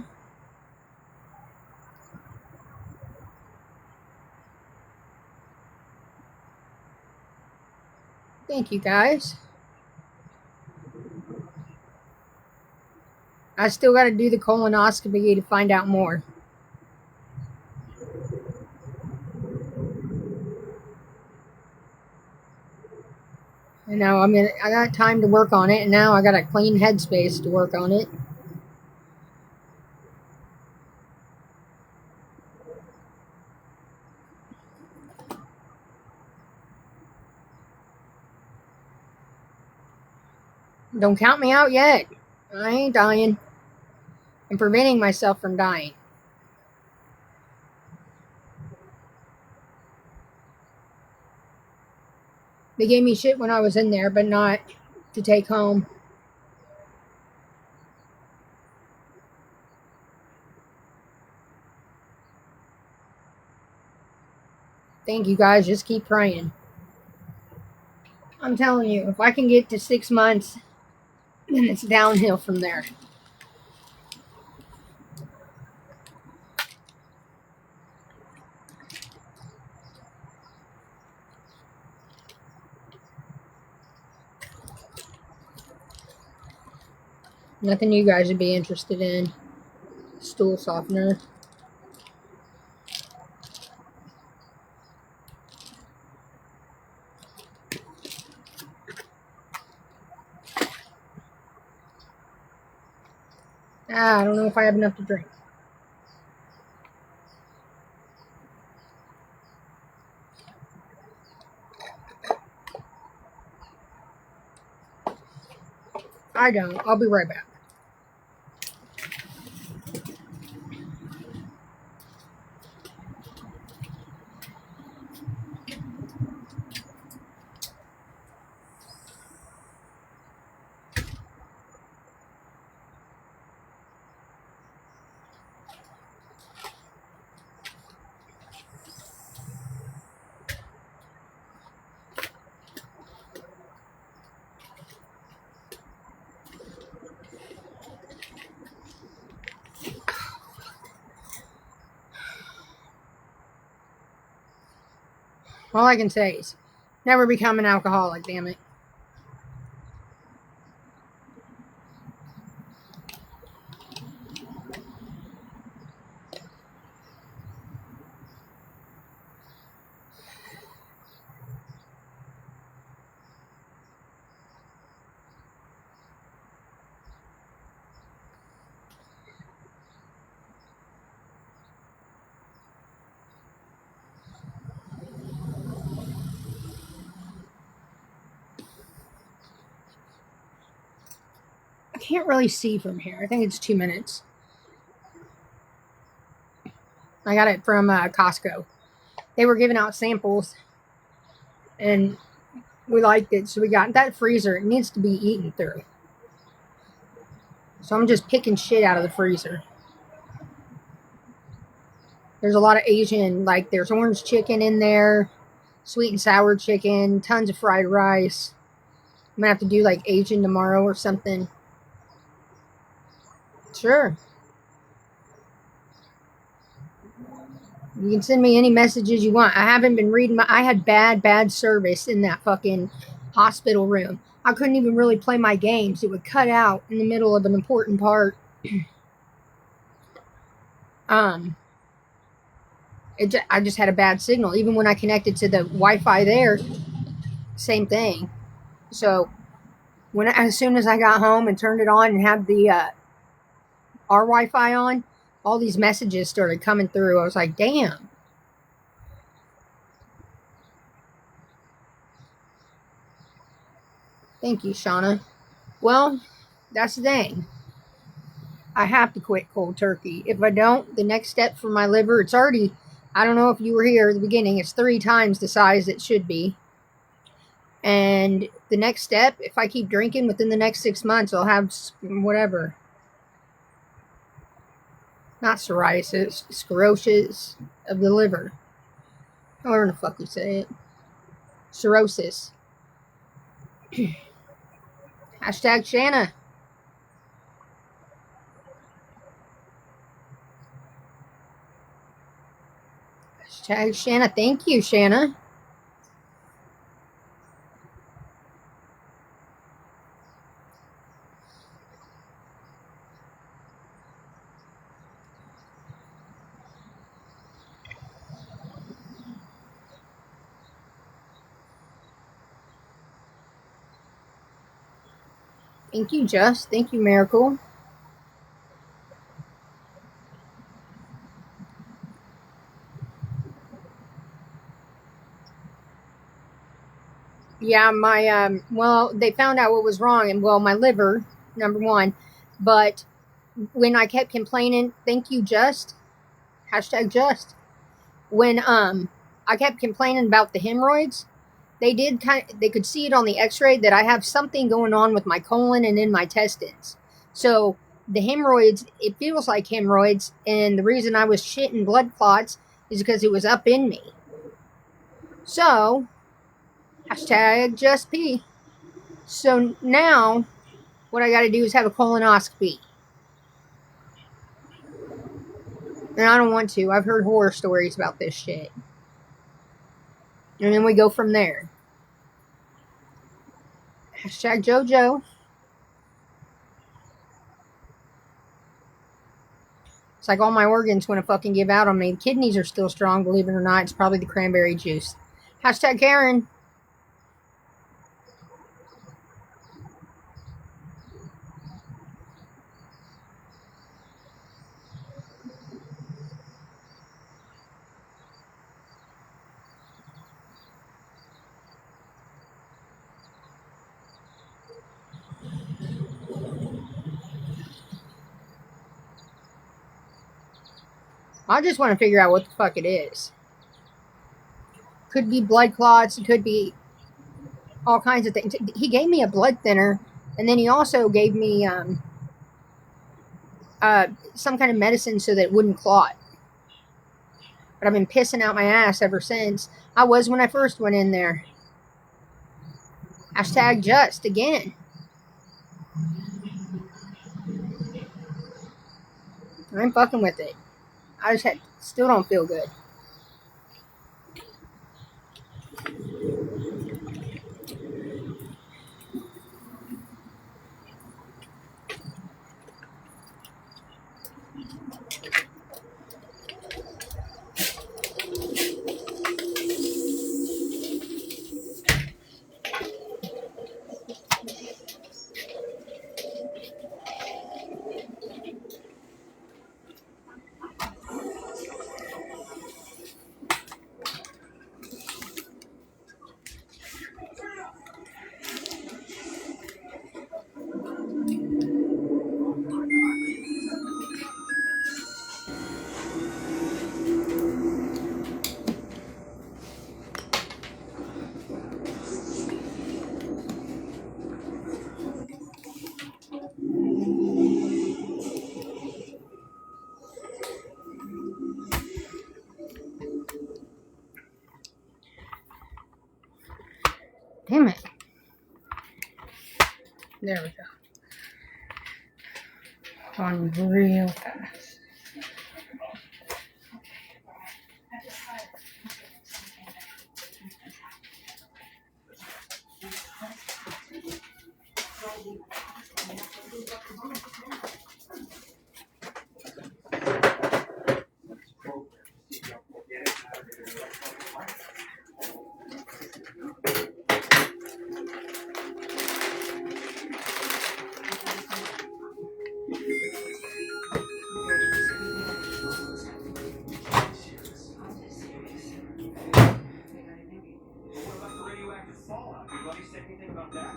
Thank you, guys. I still got to do the colonoscopy to find out more. I know. I mean, I got time to work on it, and now I got a clean headspace to work on it. Don't count me out yet. I ain't dying. I'm preventing myself from dying. They gave me shit when I was in there, but not to take home. Thank you, guys. Just keep praying. I'm telling you, if I can get to 6 months, then it's downhill from there. Nothing you guys would be interested in. Stool softener. I don't know if I have enough to drink. I don't. I'll be right back. All I can say is, never become an alcoholic, damn it. I can't really see from here. I think it's 2 minutes. I got it from Costco. They were giving out samples, and we liked it, so we got that freezer. It needs to be eaten through. So I'm just picking shit out of the freezer. There's a lot of Asian, like there's orange chicken in there, sweet and sour chicken, tons of fried rice. I'm gonna have to do like Asian tomorrow or something. Sure. You can send me any messages you want. I haven't been reading I had bad service in that fucking hospital room. I couldn't even really play my games. It would cut out in the middle of an important part. I just had a bad signal. Even when I connected to the Wi-Fi there, same thing. So as soon as I got home and turned it on and had the our Wi-Fi on, all these messages started coming through. I was like, damn. Thank you, Shauna. Well, that's the thing. I have to quit cold turkey. If I don't, the next step for my liver, it's already, I don't know if you were here at the beginning, it's 3 times the size it should be. And the next step, if I keep drinking within the next 6 months, I'll have whatever. Not psoriasis, sclerosis of the liver. However the fuck you say it. Cirrhosis. Hashtag Shanna. Hashtag Shanna. Thank you, Shanna. Thank you, Just. Thank you, Miracle. Yeah, my well, they found out what was wrong, and well, my liver, number one, but when I kept complaining, thank you, Just. Hashtag Just. When I kept complaining about the hemorrhoids, they could see it on the X-ray that I have something going on with my colon and in my intestines. So the hemorrhoids, it feels like hemorrhoids, and the reason I was shitting blood clots is because it was up in me. So hashtag Just P. So now what I got to do is have a colonoscopy. And I don't want to. I've heard horror stories about this shit. And then we go from there. Hashtag JoJo. It's like all my organs want to fucking give out on me. The kidneys are still strong, believe it or not. It's probably the cranberry juice. Hashtag Karen. I just want to figure out what the fuck it is. Could be blood clots. It could be all kinds of things. He gave me a blood thinner, and then he also gave me some kind of medicine so that it wouldn't clot. But I've been pissing out my ass ever since. I was when I first went in there. Hashtag Just again. I'm fucking with it. I just still don't feel good. Damn it. There we go. On real fast. What about the radioactive fallout? Did Buddy say anything about that?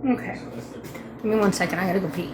Okay. Give me 1 second. I gotta go pee.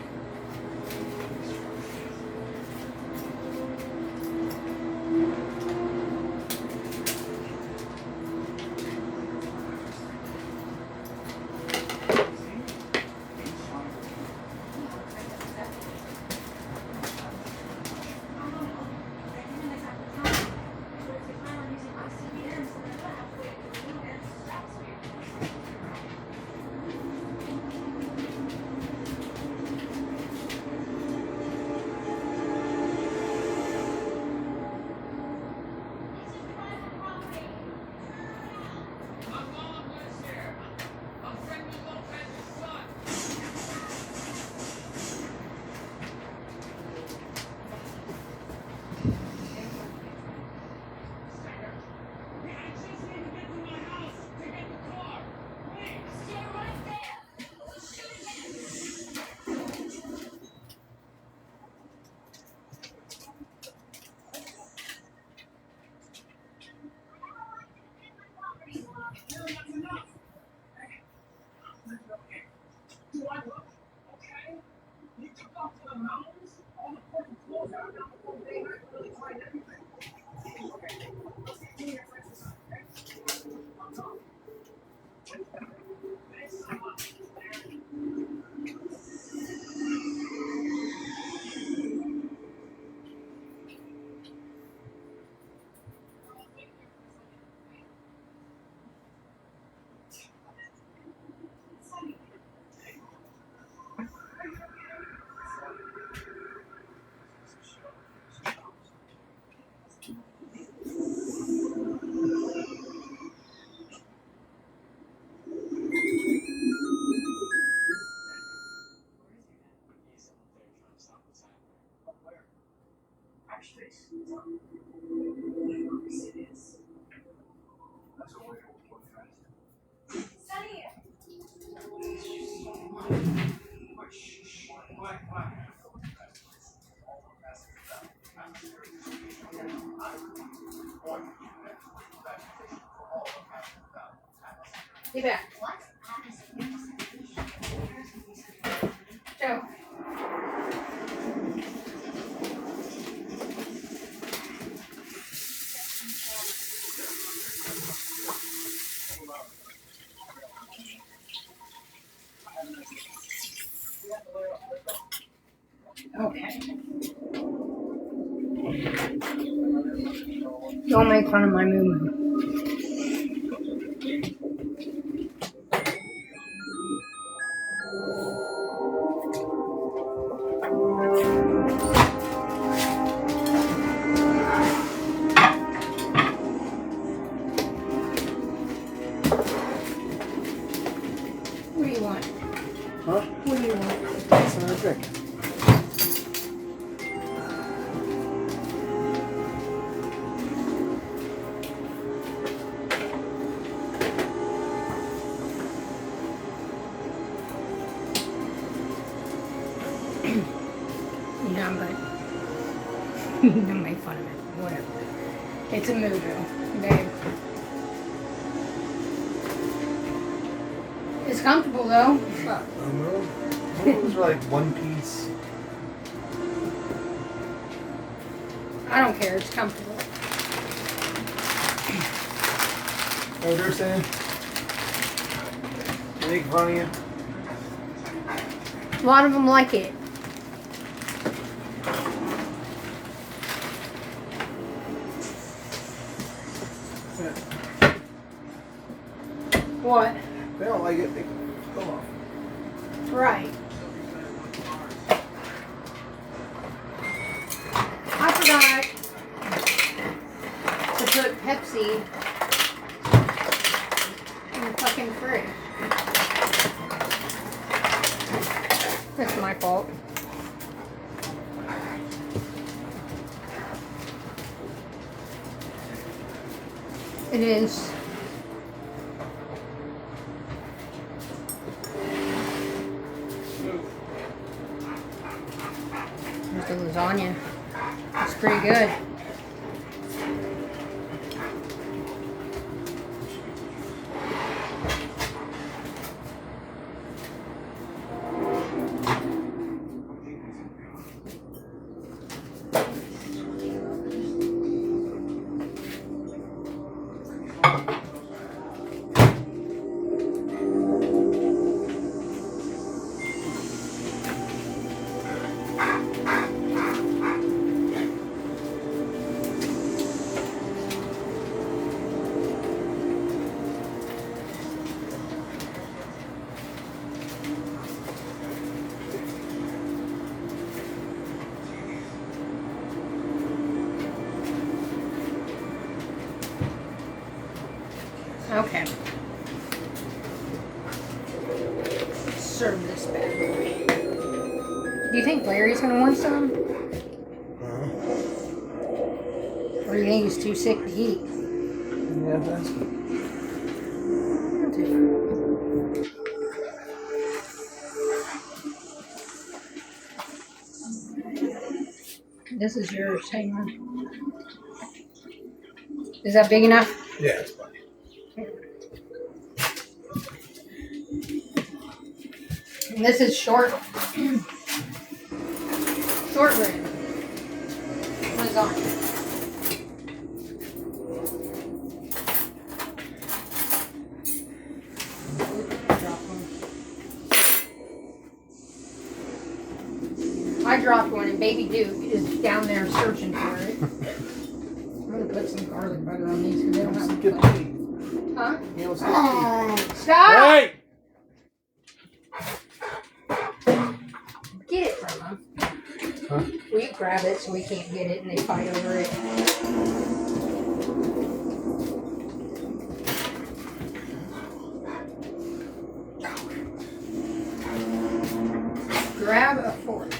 Get back. Joe. Okay. Don't make fun of my moo-moo. What do you want? Huh? What do you want? That's another drink. No, but don't make fun of it. Whatever. It's a moo-moo, babe. It's comfortable though. It's not moo-moo. Moo-moos are like one piece. I don't care. It's comfortable. You know what they're saying? They make fun of you. A lot of them like it. What? They don't like it, they go off. Right. I forgot to put Pepsi in the fucking fridge. That's my fault. It is. There's the lasagna. It's pretty good. Okay. Serve this bad boy. Do you think Larry's gonna want some? Or do you think he's too sick to eat? Yeah, that's good. I'll take it. This is yours. Hang on. Is that big enough? Yeah, it's fine. And this is short rib. lasagna. I dropped one and Baby Duke is down there searching for it. I'm gonna put some garlic butter on these because they don't have Skip much. tea. Huh? You know, skip tea. Stop! Hey! Get it from them. Huh? Will you grab it so we can't get it and they fight over it? Grab a fork.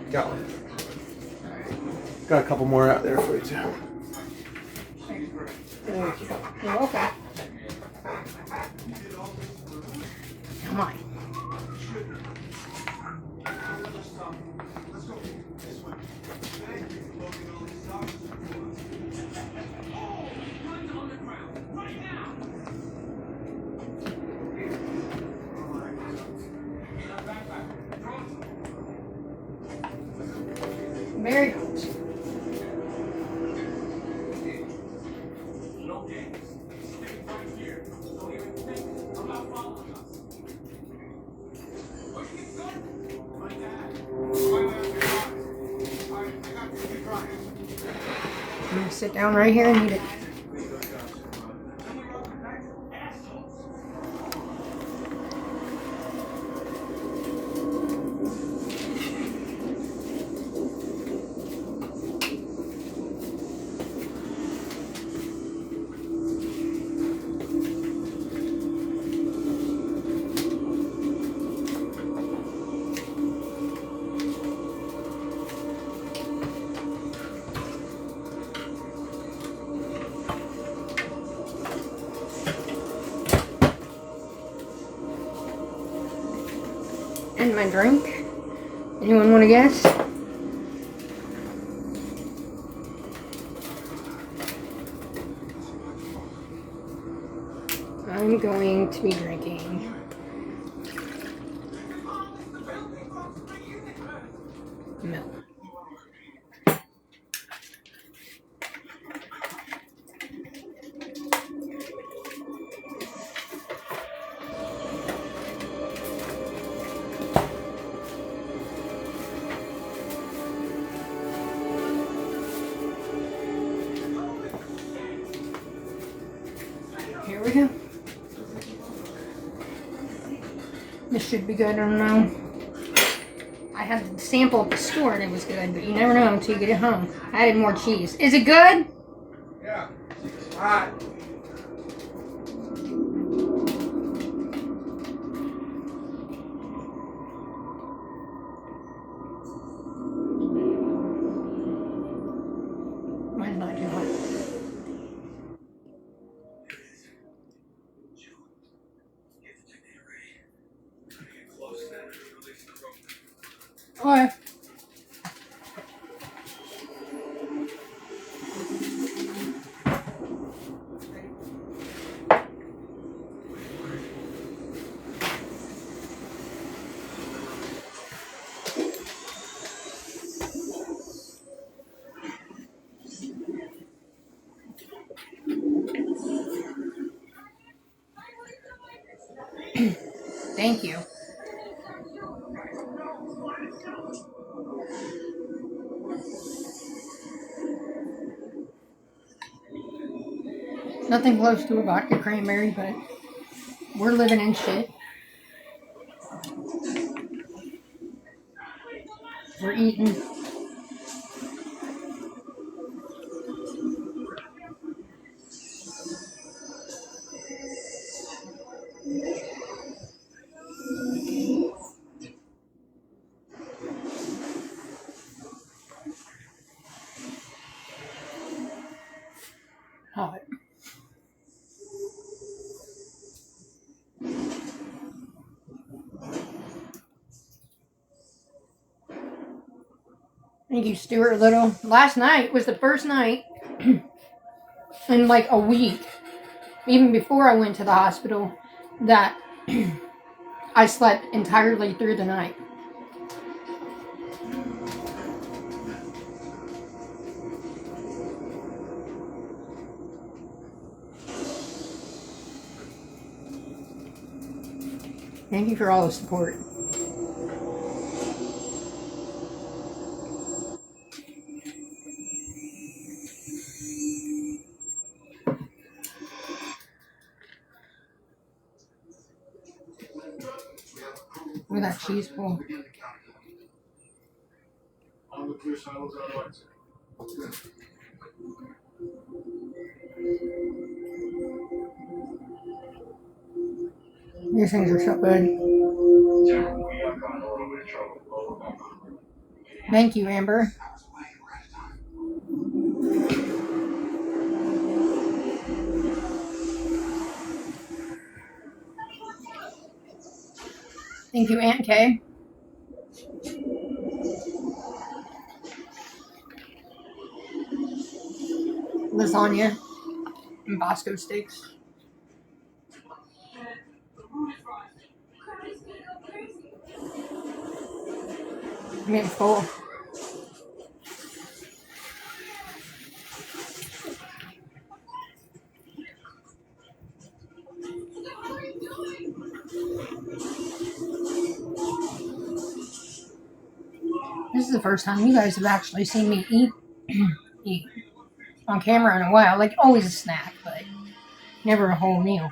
Got one. Got a couple more out there for you too. Thank you. You're welcome. Come on. Very good. I'm gonna sit down right here and eat it. And my drink. Anyone want to guess? I'm going to be drinking milk. Here we go. This should be good, I don't know. I had the sample at the store and it was good, but you never know until you get it home. I added more cheese. Is it good? Yeah. Hot. Mine's not too hot. Okay. Thank you. Nothing close to a vodka cranberry, but we're living in shit. We're eating. Hot. Thank you, Stuart Little. Last night was the first night in like a week, even before I went to the hospital, that I slept entirely through the night. Thank you for all the support. Look at that cheese pull. These things are so good. Thank you, Amber. Thank you, Aunt Kay. Lasagna and Bosco steaks. I'm getting full. This is the first time you guys have actually seen me eat on camera in a while. Like, always a snack, but never a whole meal.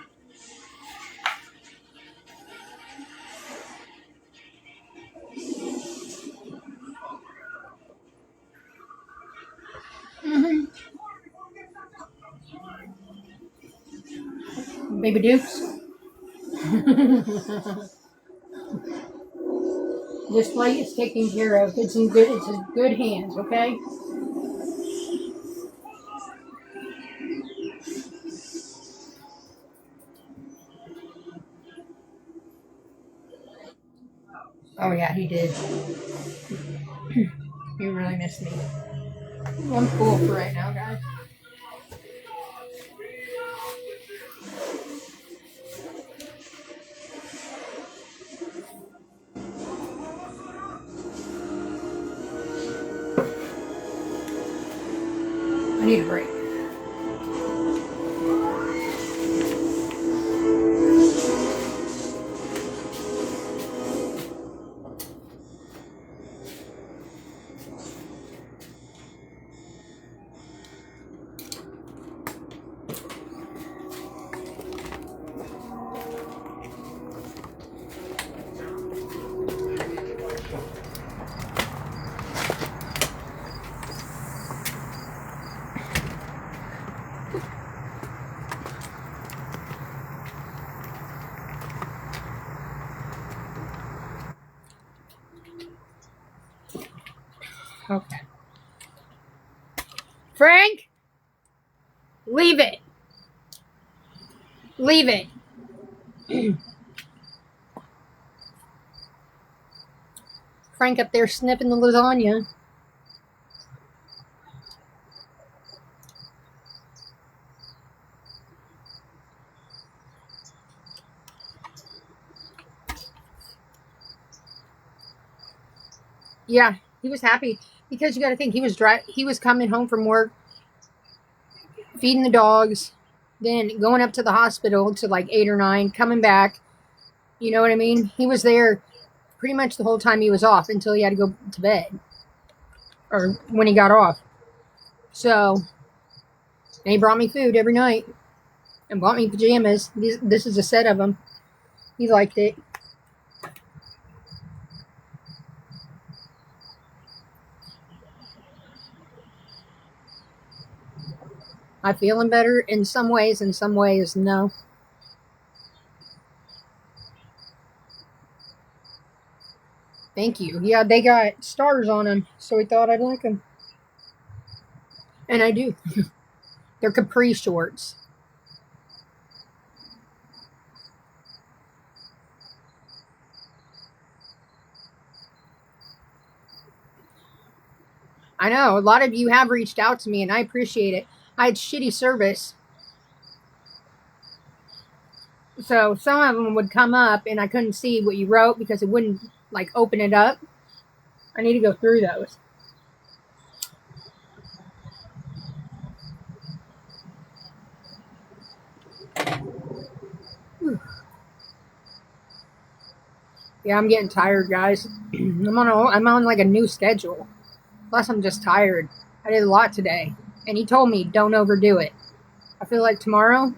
Baby Dukes. This plate is taken care of. It's in good hands, okay? Oh yeah, he did. He really missed me. I'm full for right now, guys. I need a break. Okay. Frank, leave it. Leave it. Frank up there sniffing the lasagna. Yeah, he was happy because you got to think he was coming home from work, feeding the dogs, then going up to the hospital to like 8 or 9, coming back. You know what I mean? He was there pretty much the whole time he was off until he had to go to bed or when he got off. So, and he brought me food every night and bought me pajamas. This is a set of them. He liked it. I'm feeling better in some ways, no. Thank you. Yeah, they got stars on them, so we thought I'd like them. And I do. They're capri shorts. I know, a lot of you have reached out to me, and I appreciate it. I had shitty service. So some of them would come up, and I couldn't see what you wrote because it wouldn't, like, open it up. I need to go through those. Whew. Yeah, I'm getting tired, guys. I'm on like a new schedule. Plus, I'm just tired. I did a lot today, and he told me don't overdo it. I feel like tomorrow,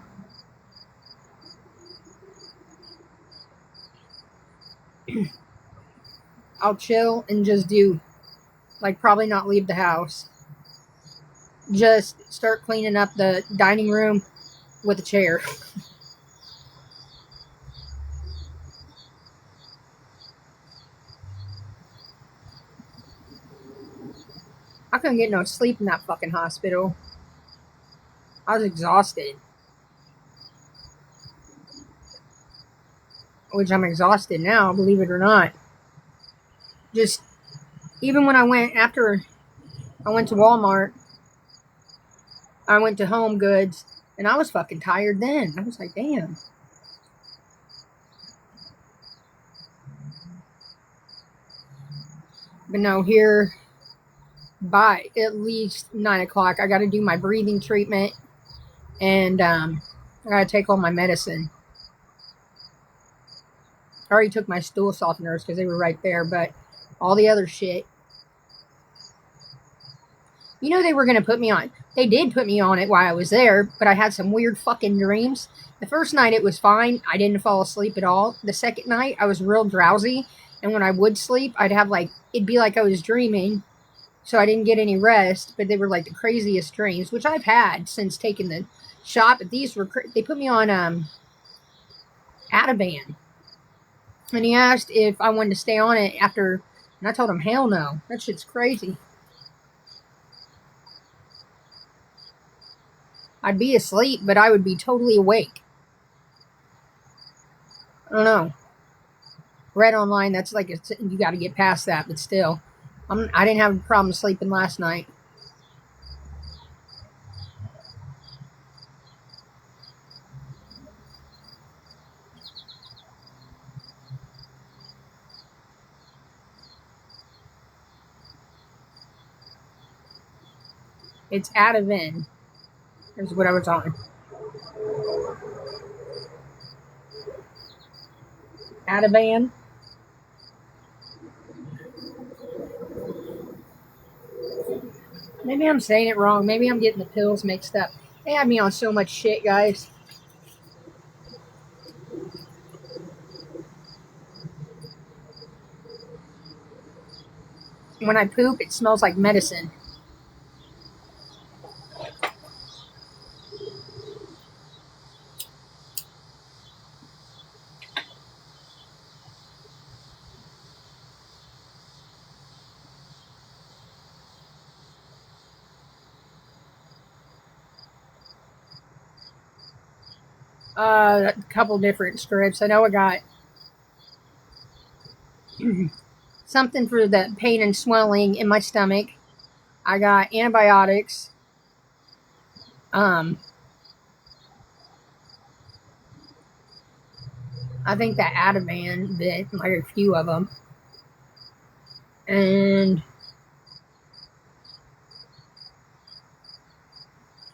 I'll chill and just do, like, probably not leave the house. Just start cleaning up the dining room with a chair. I couldn't get no sleep in that fucking hospital. I was exhausted. Which I'm exhausted now, believe it or not. Just, even when after I went to Walmart, I went to Home Goods, and I was fucking tired then. I was like, damn. But no, here, by at least 9 o'clock, I got to do my breathing treatment, and I got to take all my medicine. I already took my stool softeners because they were right there, but all the other shit. You know they were going to put me on. They did put me on it while I was there, but I had some weird fucking dreams. The first night it was fine. I didn't fall asleep at all. The second night I was real drowsy, and when I would sleep, I'd have like, it'd be like I was dreaming, so I didn't get any rest, but they were like the craziest dreams, which I've had since taking the shot, but these were, they put me on Ativan. And he asked if I wanted to stay on it after, and I told him, hell no. That shit's crazy. I'd be asleep, but I would be totally awake. I don't know. Read online, that's like, you got to get past that, but still. I didn't have a problem sleeping last night. It's Ativan. Is what I was on. Ativan. Maybe I'm saying it wrong. Maybe I'm getting the pills mixed up. They have me on so much shit, guys. When I poop, it smells like medicine. A couple different scripts. I know I got something for the pain and swelling in my stomach. I got antibiotics. I think that Ativan bit, like a few of them. And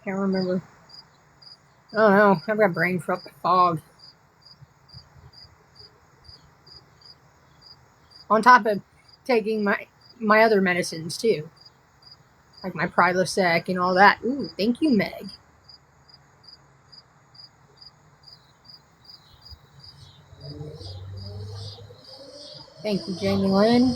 can't remember. I don't know. I've got brain fog. On top of taking my other medicines too, like my Prilosec and all that. Ooh, thank you, Meg. Thank you, Jamie Lynn.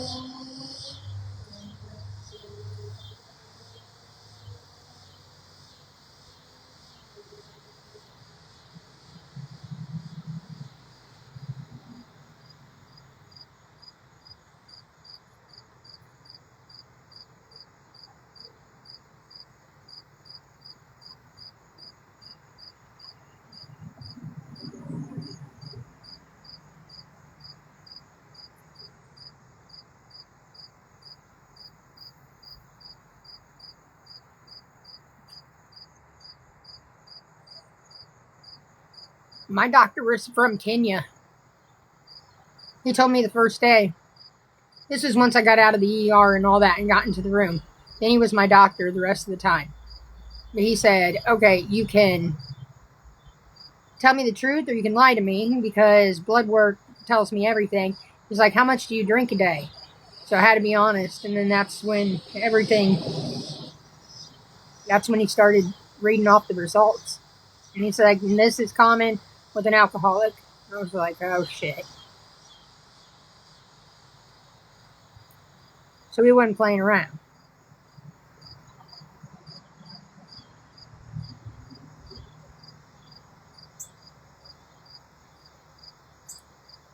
My doctor was from Kenya. He told me the first day. This is once I got out of the ER and all that and got into the room. Then he was my doctor the rest of the time. But he said, okay, you can tell me the truth or you can lie to me because blood work tells me everything. He's like, how much do you drink a day? So I had to be honest. And then that's when he started reading off the results. And he said, like, this is common with an alcoholic. I was like, oh shit. So we wasn't playing around.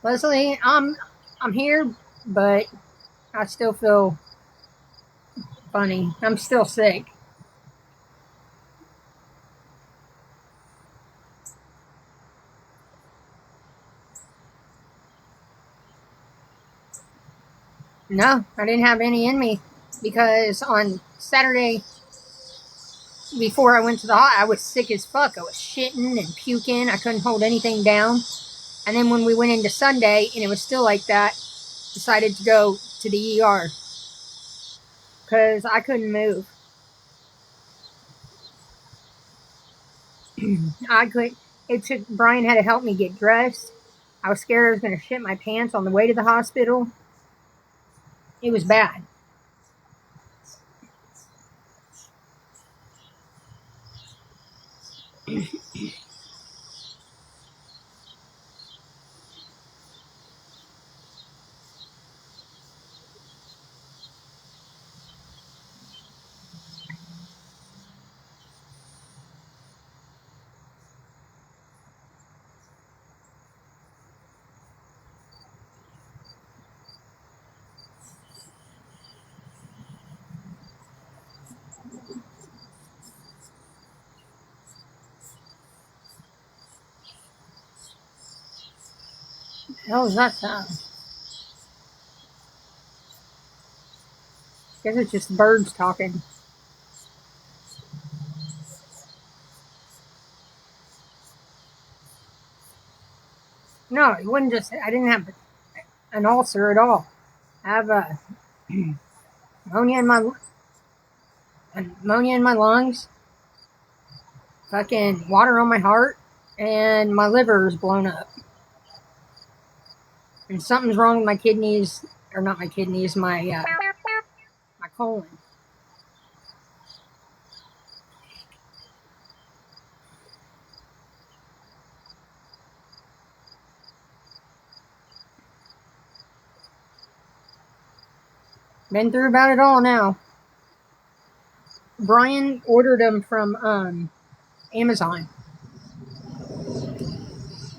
Leslie, I'm here, but I still feel funny. I'm still sick. No, I didn't have any in me because on Saturday before I went to the hospital, I was sick as fuck. I was shitting and puking. I couldn't hold anything down. And then when we went into Sunday and it was still like that, decided to go to the ER because I couldn't move. Brian had to help me get dressed. I was scared I was going to shit my pants on the way to the hospital. It was bad. Hell was that sound? Guess it's just birds talking. No, it wasn't just. I didn't have an ulcer at all. I have a pneumonia in my lungs, fucking water on my heart, and my liver is blown up. And something's wrong with my kidneys, or not my kidneys, my colon. Been through about it all now. Brian ordered them from Amazon.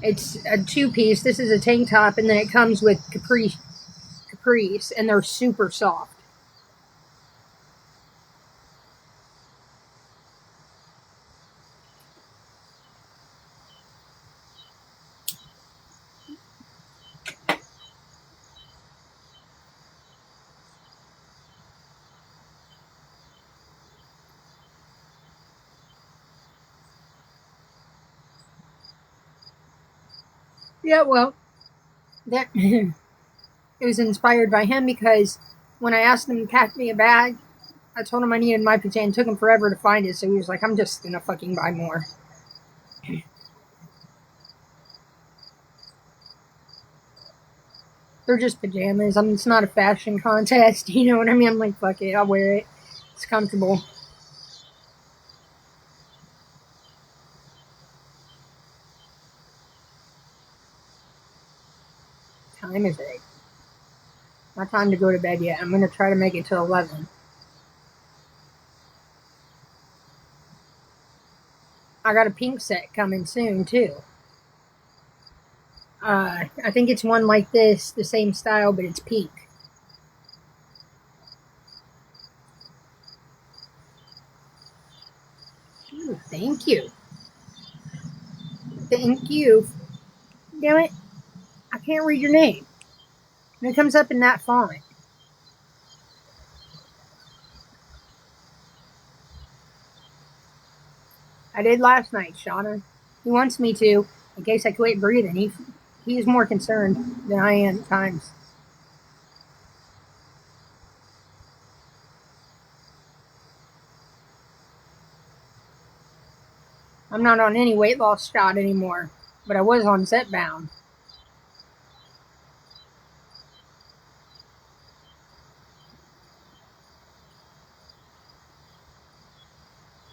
It's a 2-piece. This is a tank top, and then it comes with capris, and they're super soft. Yeah, well, that it was inspired by him because when I asked him to pack me a bag, I told him I needed my pajama. It took him forever to find it, so he was like, I'm just gonna fucking buy more. They're just pajamas. It's not a fashion contest, you know what I mean? I'm like, fuck it, I'll wear it. It's comfortable. Time is it? Not time to go to bed yet. I'm gonna try to make it till 11. I got a pink set coming soon too. I think it's one like this, the same style, but it's pink. Ooh, thank you. Thank you. Damn it. I can't read your name. And it comes up in that font. I did last night, Shauna. He wants me to, in case I quit breathing. He's more concerned than I am at times. I'm not on any weight loss shot anymore, but I was on Zepbound.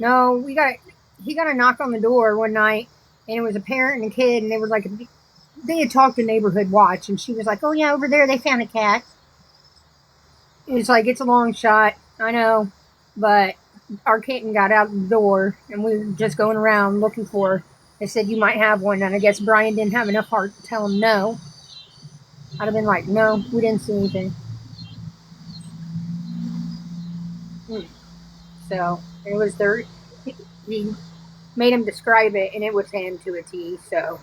No, he got a knock on the door one night, and it was a parent and a kid, and they were like, they had talked to Neighborhood Watch, and she was like, "Oh yeah, over there they found a cat." It's like it's a long shot, I know, but our kitten got out the door, and we were just going around looking for her. They said you might have one, and I guess Brian didn't have enough heart to tell him no. I'd have been like, "No, we didn't see anything." So it was their. He made him describe it, and it was him to a T. So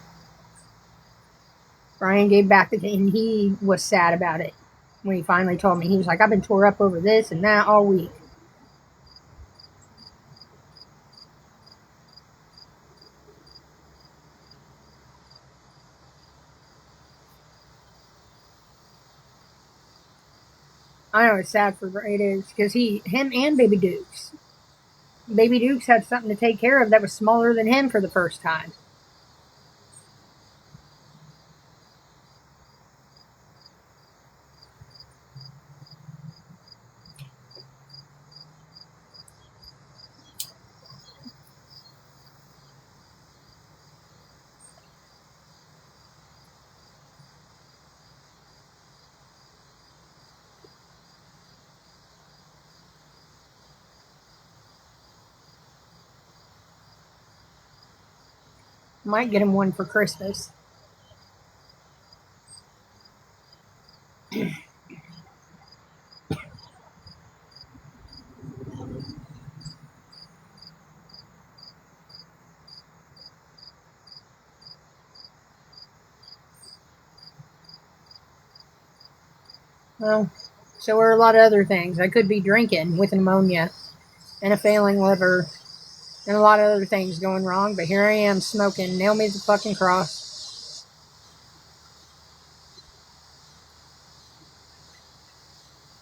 Brian gave back the kitten. He was sad about it when he finally told me. He was like, "I've been tore up over this and that all week." I know it's sad for it is because him and Baby Dukes had something to take care of that was smaller than him for the first time. Might get him one for Christmas. Well, so are a lot of other things. I could be drinking with pneumonia and a failing liver and a lot of other things going wrong, but here I am smoking. Nail me to the fucking cross.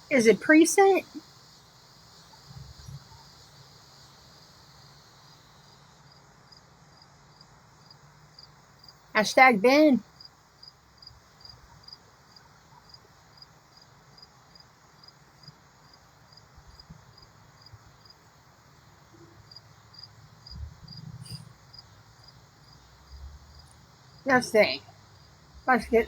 Is it precinct? Hashtag Ben. Let's see. Let's get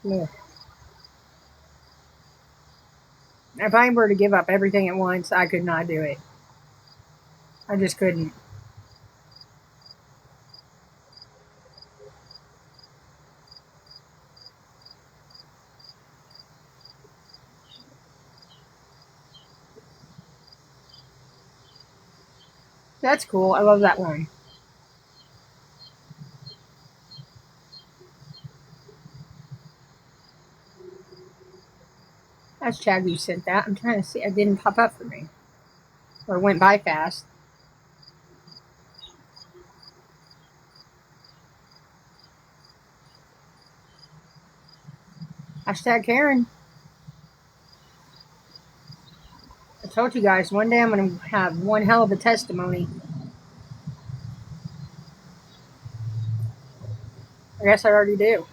yeah. If I were to give up everything at once, I could not do it. I just couldn't. That's cool. I love that one. That's Chad who sent that. I'm trying to see. It didn't pop up for me. Or it went by fast. Hashtag Karen. I told you guys one day I'm going to have one hell of a testimony. I guess I already do.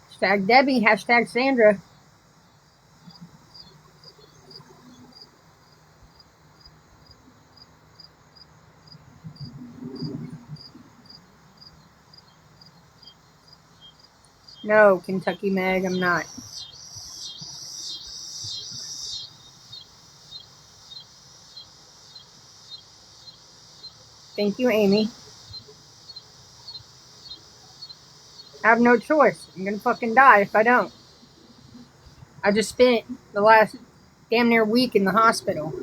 Hashtag Debbie. Hashtag Sandra. No, Kentucky Meg, I'm not. Thank you, Amy. I have no choice. I'm going to fucking die if I don't. I just spent the last damn near week in the hospital.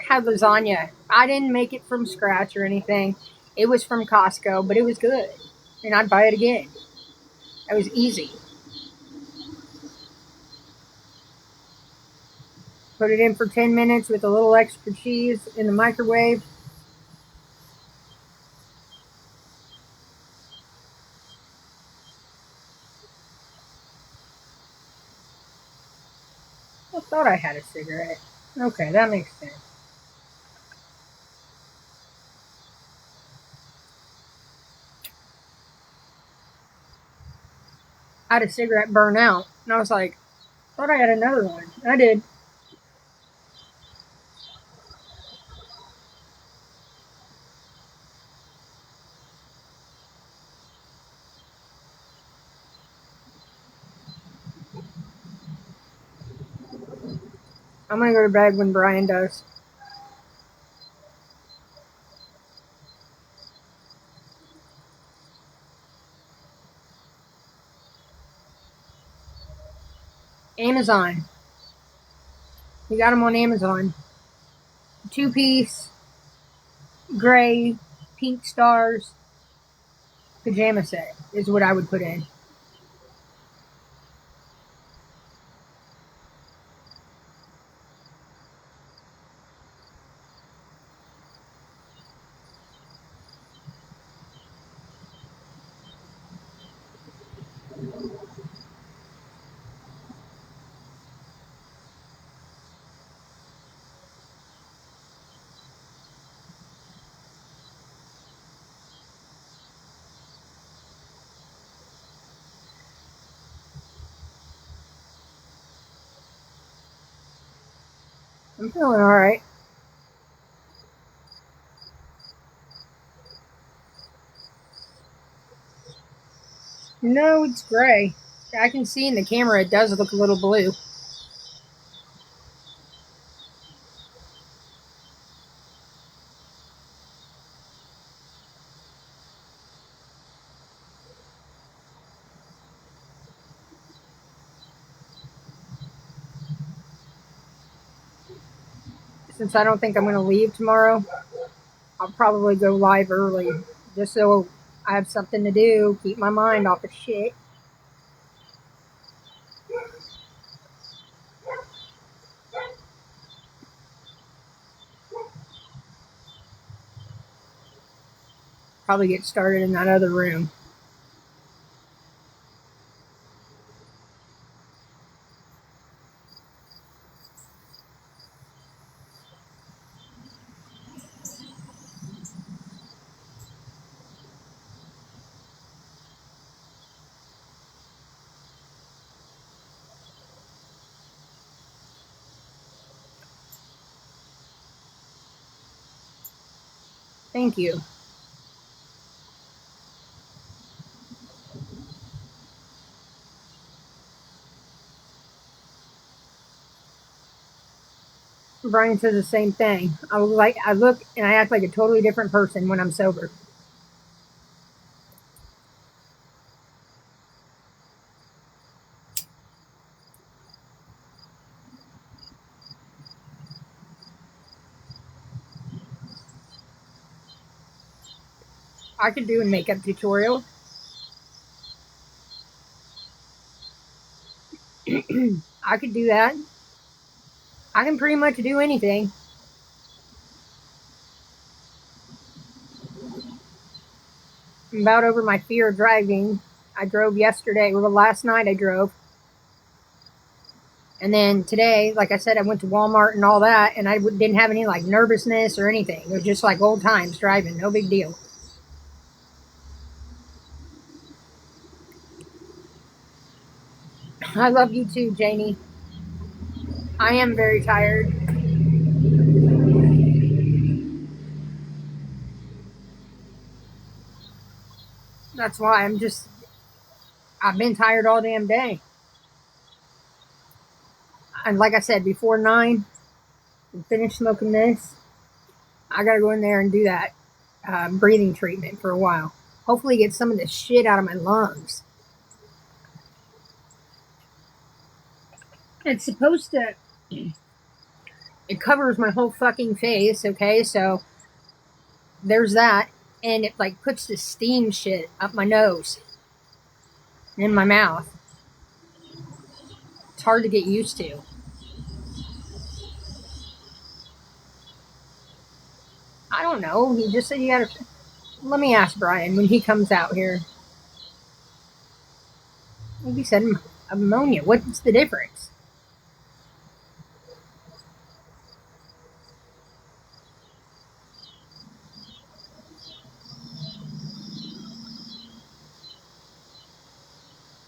Had lasagna. I didn't make it from scratch or anything. It was from Costco, but it was good. And I'd buy it again. It was easy. Put it in for 10 minutes with a little extra cheese in the microwave. I thought I had a cigarette. Okay, that makes sense. I had a cigarette burn out. And I was like, thought I had another one. I did. I'm gonna go to bed when Brian does. Amazon. You got them on Amazon. 2-piece, gray, pink stars, pajama set is what I would put in. I'm feeling alright. No, it's gray. I can see in the camera it does look a little blue. Since I don't think I'm going to leave tomorrow, I'll probably go live early. Just so I have something to do, keep my mind off of shit. Probably get started in that other room. Thank you. Brian says the same thing. I look and I act like a totally different person when I'm sober. I could do a makeup tutorial. I could do that. I can pretty much do anything. I'm about over my fear of driving. I drove yesterday. Well, last night I drove. And then today, like I said, I went to Walmart and all that, and I didn't have any like nervousness or anything. It was just like old times driving, no big deal. I love you too, Janie. I am very tired. That's why I've been tired all damn day. And like I said, before 9, finish smoking this, I gotta go in there and do that breathing treatment for a while. Hopefully, get some of this shit out of my lungs. It's supposed to. It covers my whole fucking face, okay? So there's that. And it like puts the steam shit up my nose and in my mouth. It's hard to get used to. I don't know. He just said you gotta. Let me ask Brian when he comes out here. Maybe he said ammonia. What's the difference?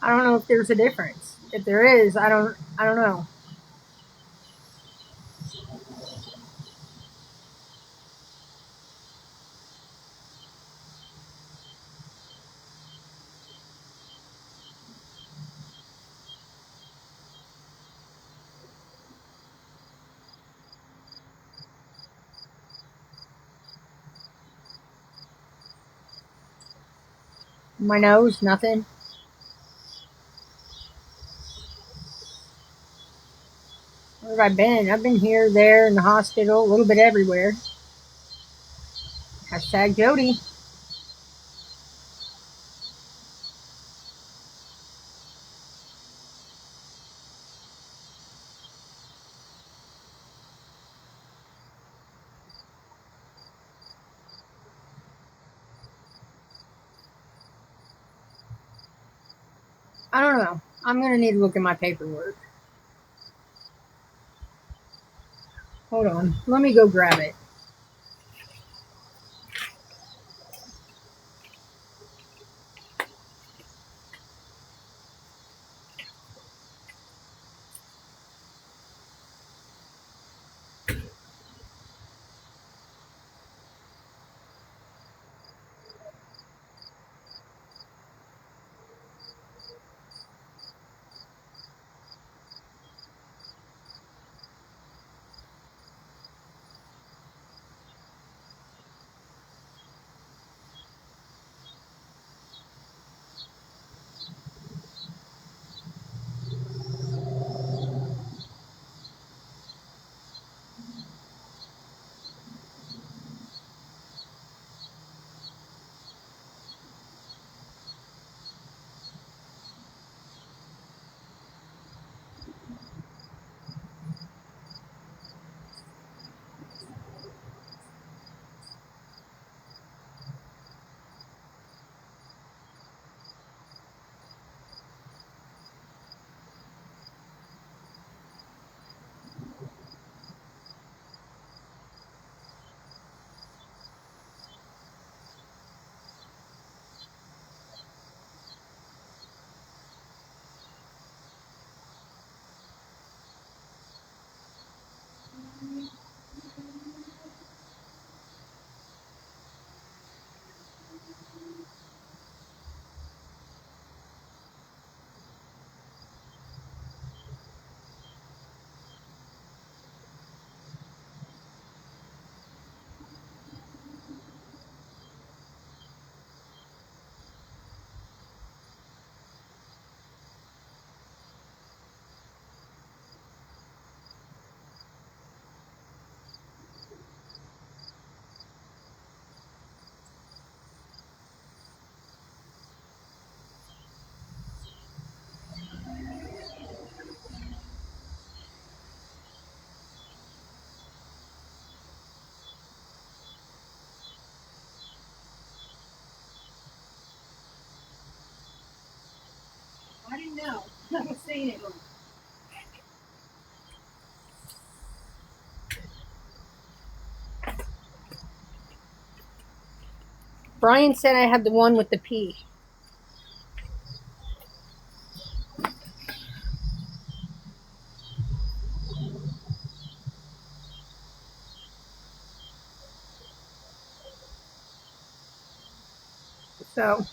I don't know if there's a difference. If there is, I don't know. My nose, nothing. Where have I been? I've been here, there, in the hospital, a little bit everywhere. Hashtag Jody. I don't know. I'm gonna need to look at my paperwork. Hold on. Let me go grab it. I didn't know. I was saying it wrong. Brian said I had the one with the P. So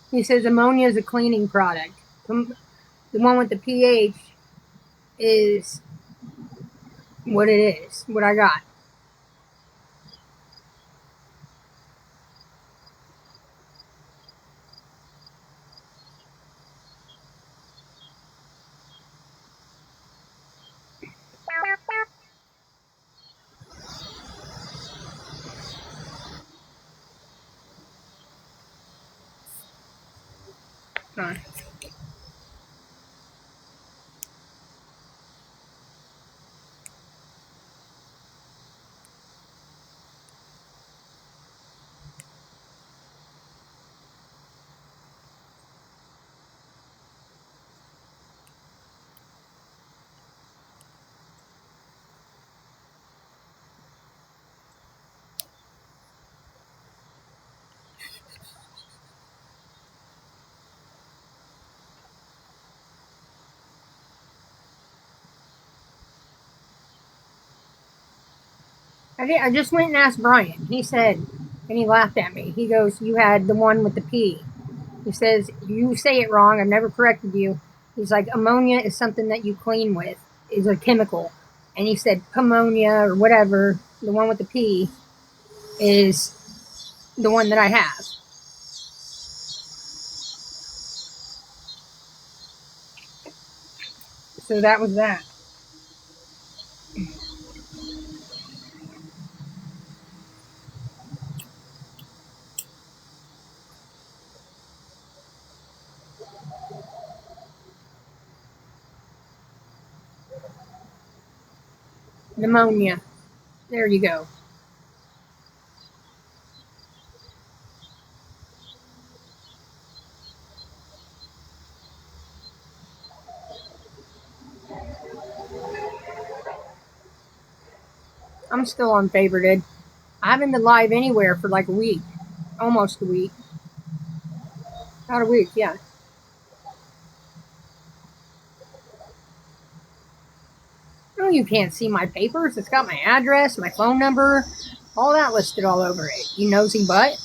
he says ammonia is a cleaning product. The one with the pH is what it is, what I got. Huh. I just went and asked Brian. He said, and he laughed at me. He goes, "You had the one with the P." He says, "You say it wrong. I've never corrected you." He's like, "Ammonia is something that you clean with, is a chemical." And he said, "Pneumonia or whatever, the one with the P, is the one that I have." So that was that. Pneumonia. There you go. I'm still on favorited. I haven't been live anywhere for like a week. Almost a week. Not a week, yeah. No, you can't see my papers. It's got my address, my phone number, all that listed all over it. You nosy butt.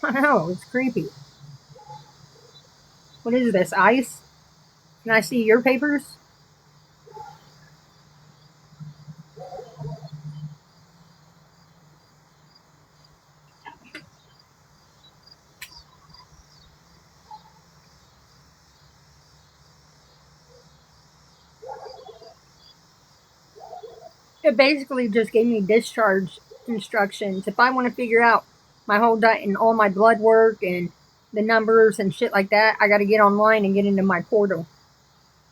I know, it's creepy. What is this, ice? Can I see your papers? It basically just gave me discharge instructions. If I want to figure out my whole diet and all my blood work and the numbers and shit like that, I got to get online and get into my portal,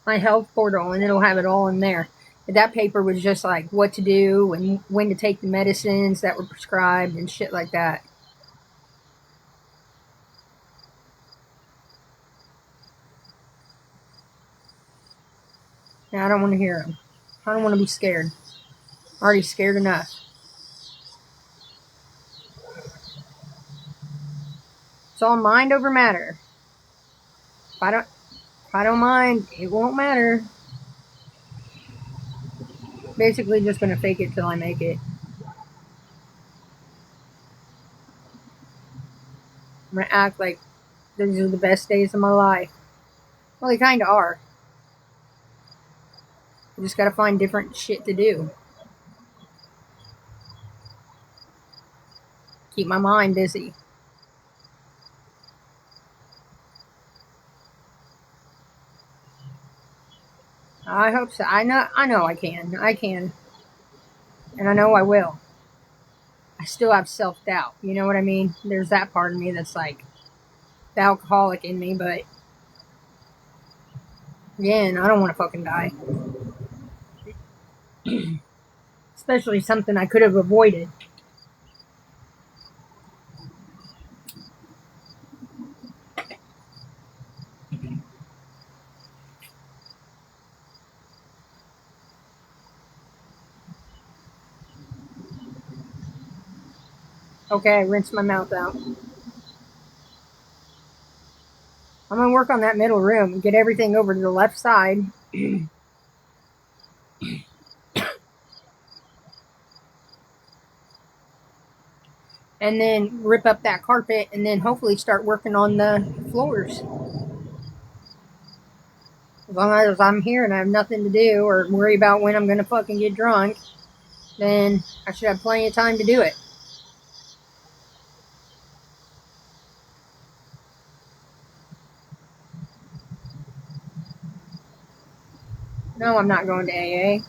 my health portal, and it'll have it all in there. But that paper was just like what to do and when to take the medicines that were prescribed and shit like that. Now I don't want to hear them. I don't want to be scared. I'm already scared enough. It's all mind over matter. If I don't mind, it won't matter. Basically just gonna fake it till I make it. I'm gonna act like these are the best days of my life. Well, they kinda are. I just gotta find different shit to do. Keep my mind busy. I hope so. I know I can. I can. And I know I will. I still have self-doubt. You know what I mean? There's that part of me that's like the alcoholic in me, but again, I don't want to fucking die. Especially something I could have avoided. Okay, rinse my mouth out. I'm gonna work on that middle room, get everything over to the left side. And then rip up that carpet and then hopefully start working on the floors. As long as I'm here and I have nothing to do or worry about when I'm gonna fucking get drunk, then I should have plenty of time to do it. No, I'm not going to AA.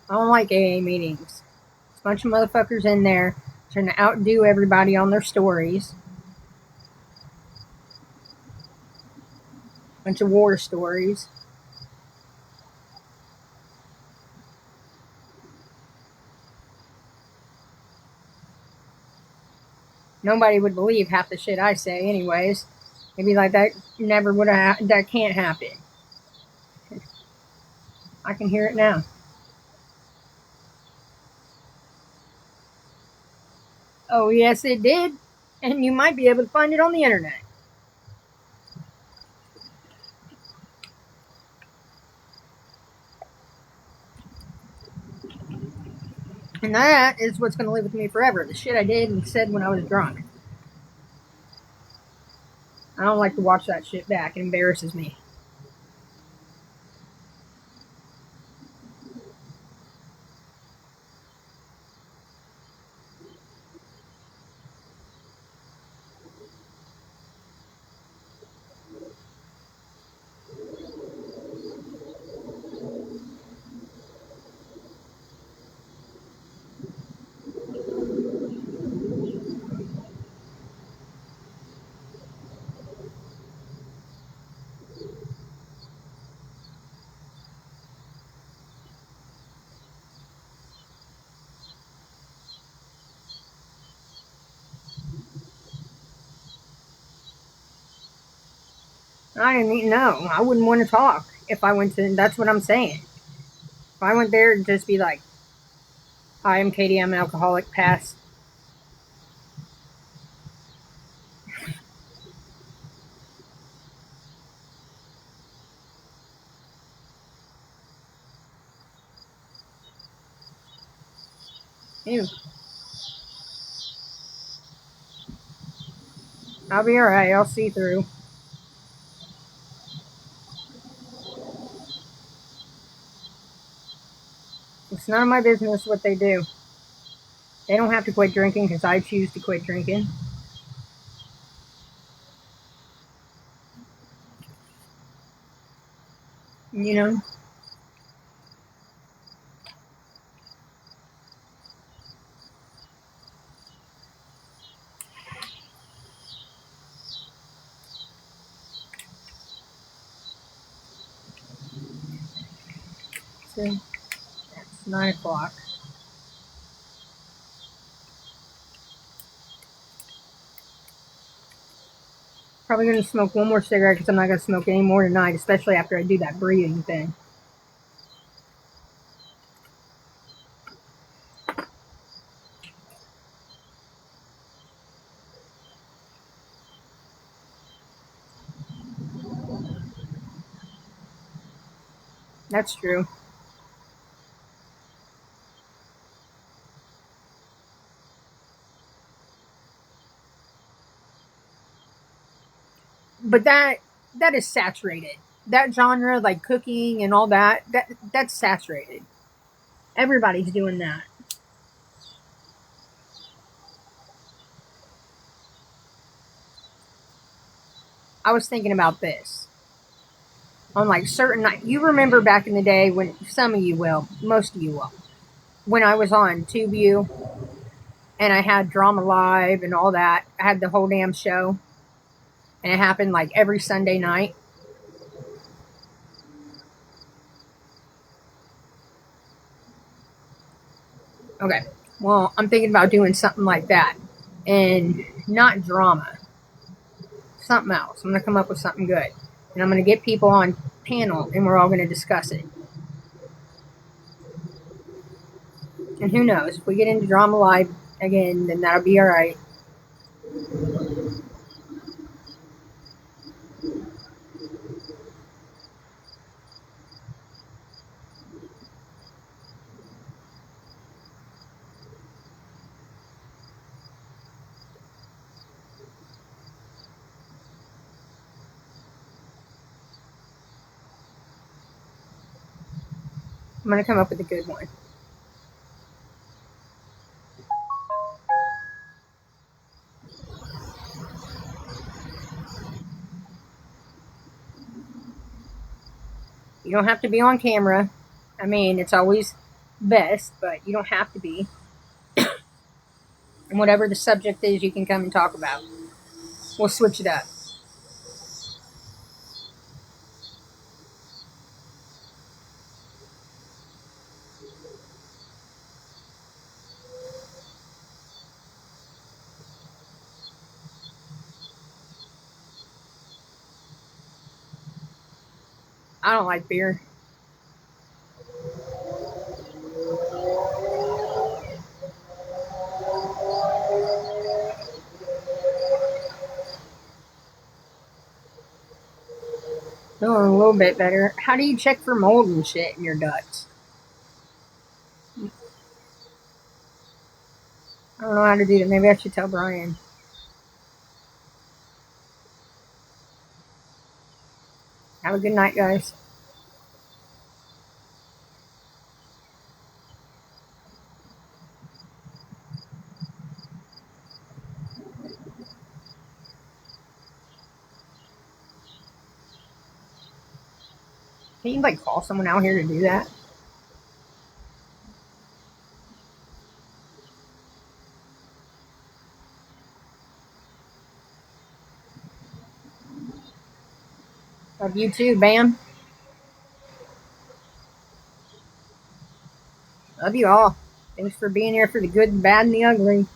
I don't like AA meetings. There's a bunch of motherfuckers in there trying to outdo everybody on their stories. Bunch of war stories. Nobody would believe half the shit I say, anyways. They'd be like, that never would have, that can't happen. I can hear it now. Oh, yes, it did. And you might be able to find it on the internet. And that is what's going to live with me forever. The shit I did and said when I was drunk. I don't like to watch that shit back. It embarrasses me. I didn't even know. I wouldn't want to talk if I went to. That's what I'm saying. If I went there, it'd just be like, "Hi, I'm Katie. I'm an alcoholic. Pass." Ew. I'll be alright. I'll see through. It's none of my business what they do. They don't have to quit drinking because I choose to quit drinking. You know? So, it's 9 o'clock. Probably going to smoke one more cigarette because I'm not going to smoke any more tonight, especially after I do that breathing thing. That's true. But that is saturated. That genre, like cooking and all that, that's saturated. Everybody's doing that. I was thinking about this. On like certain night, you remember back in the day when some of you will, most of you will, when I was on TubeU and I had Drama Live and all that. I had the whole damn show, and it happened like every Sunday night. Okay, well, I'm thinking about doing something like that, and not drama, something else. I'm gonna come up with something good, and I'm gonna get people on panel, and we're all gonna discuss it. And who knows, if we get into Drama Live again, then that'll be all right. I'm gonna come up with a good one. You don't have to be on camera. I mean, it's always best, but you don't have to be. And whatever the subject is, you can come and talk about. We'll switch it up. I don't like beer. Feeling a little bit better. How do you check for mold and shit in your guts? I don't know how to do that. Maybe I should tell Brian. Have a good night, guys. Can you like call someone out here to do that? Love you too, Bam. Love you all. Thanks for being here for the good, the bad, and the ugly.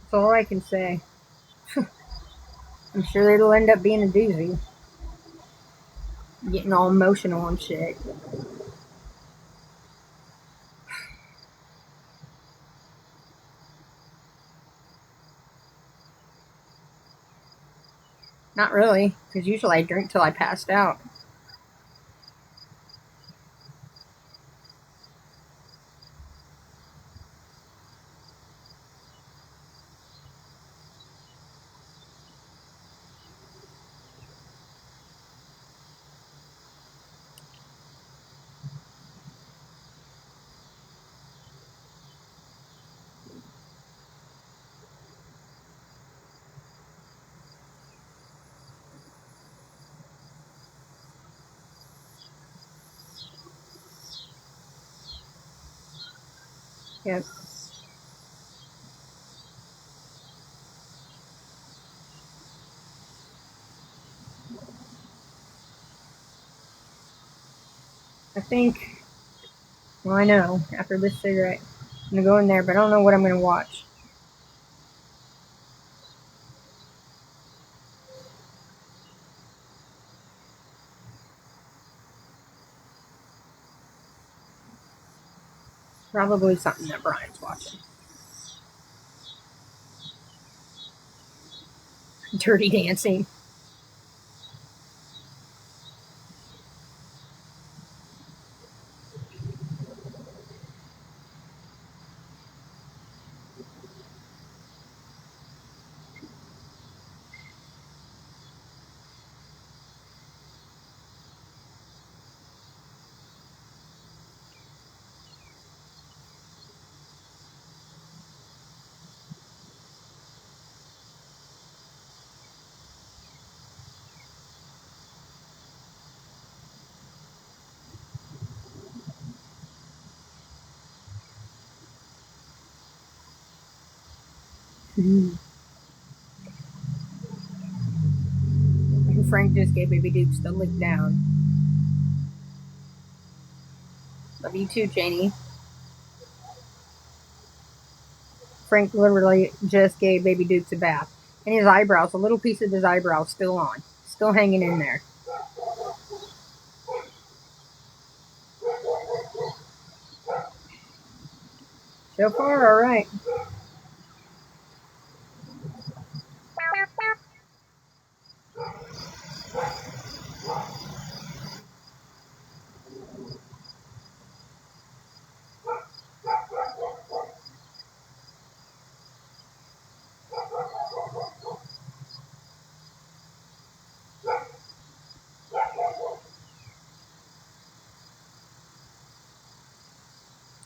That's all I can say. I'm sure it'll end up being a doozy. Getting all emotional and shit. Not really, because usually I drink till I passed out. Yep. I think, well, I know, after this cigarette, I'm gonna go in there, but I don't know what I'm gonna watch. Probably something that Brian's watching. Dirty Dancing. Frank just gave Baby Dukes the lick down. Love you too, Janie. Frank literally just gave Baby Dukes a bath. And his eyebrows, a little piece of his eyebrow still on. Still hanging in there. So far, alright.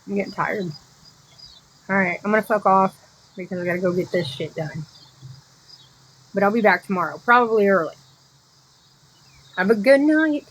I'm getting tired. Alright, I'm gonna fuck off because I gotta go get this shit done. But I'll be back tomorrow, probably early. Have a good night.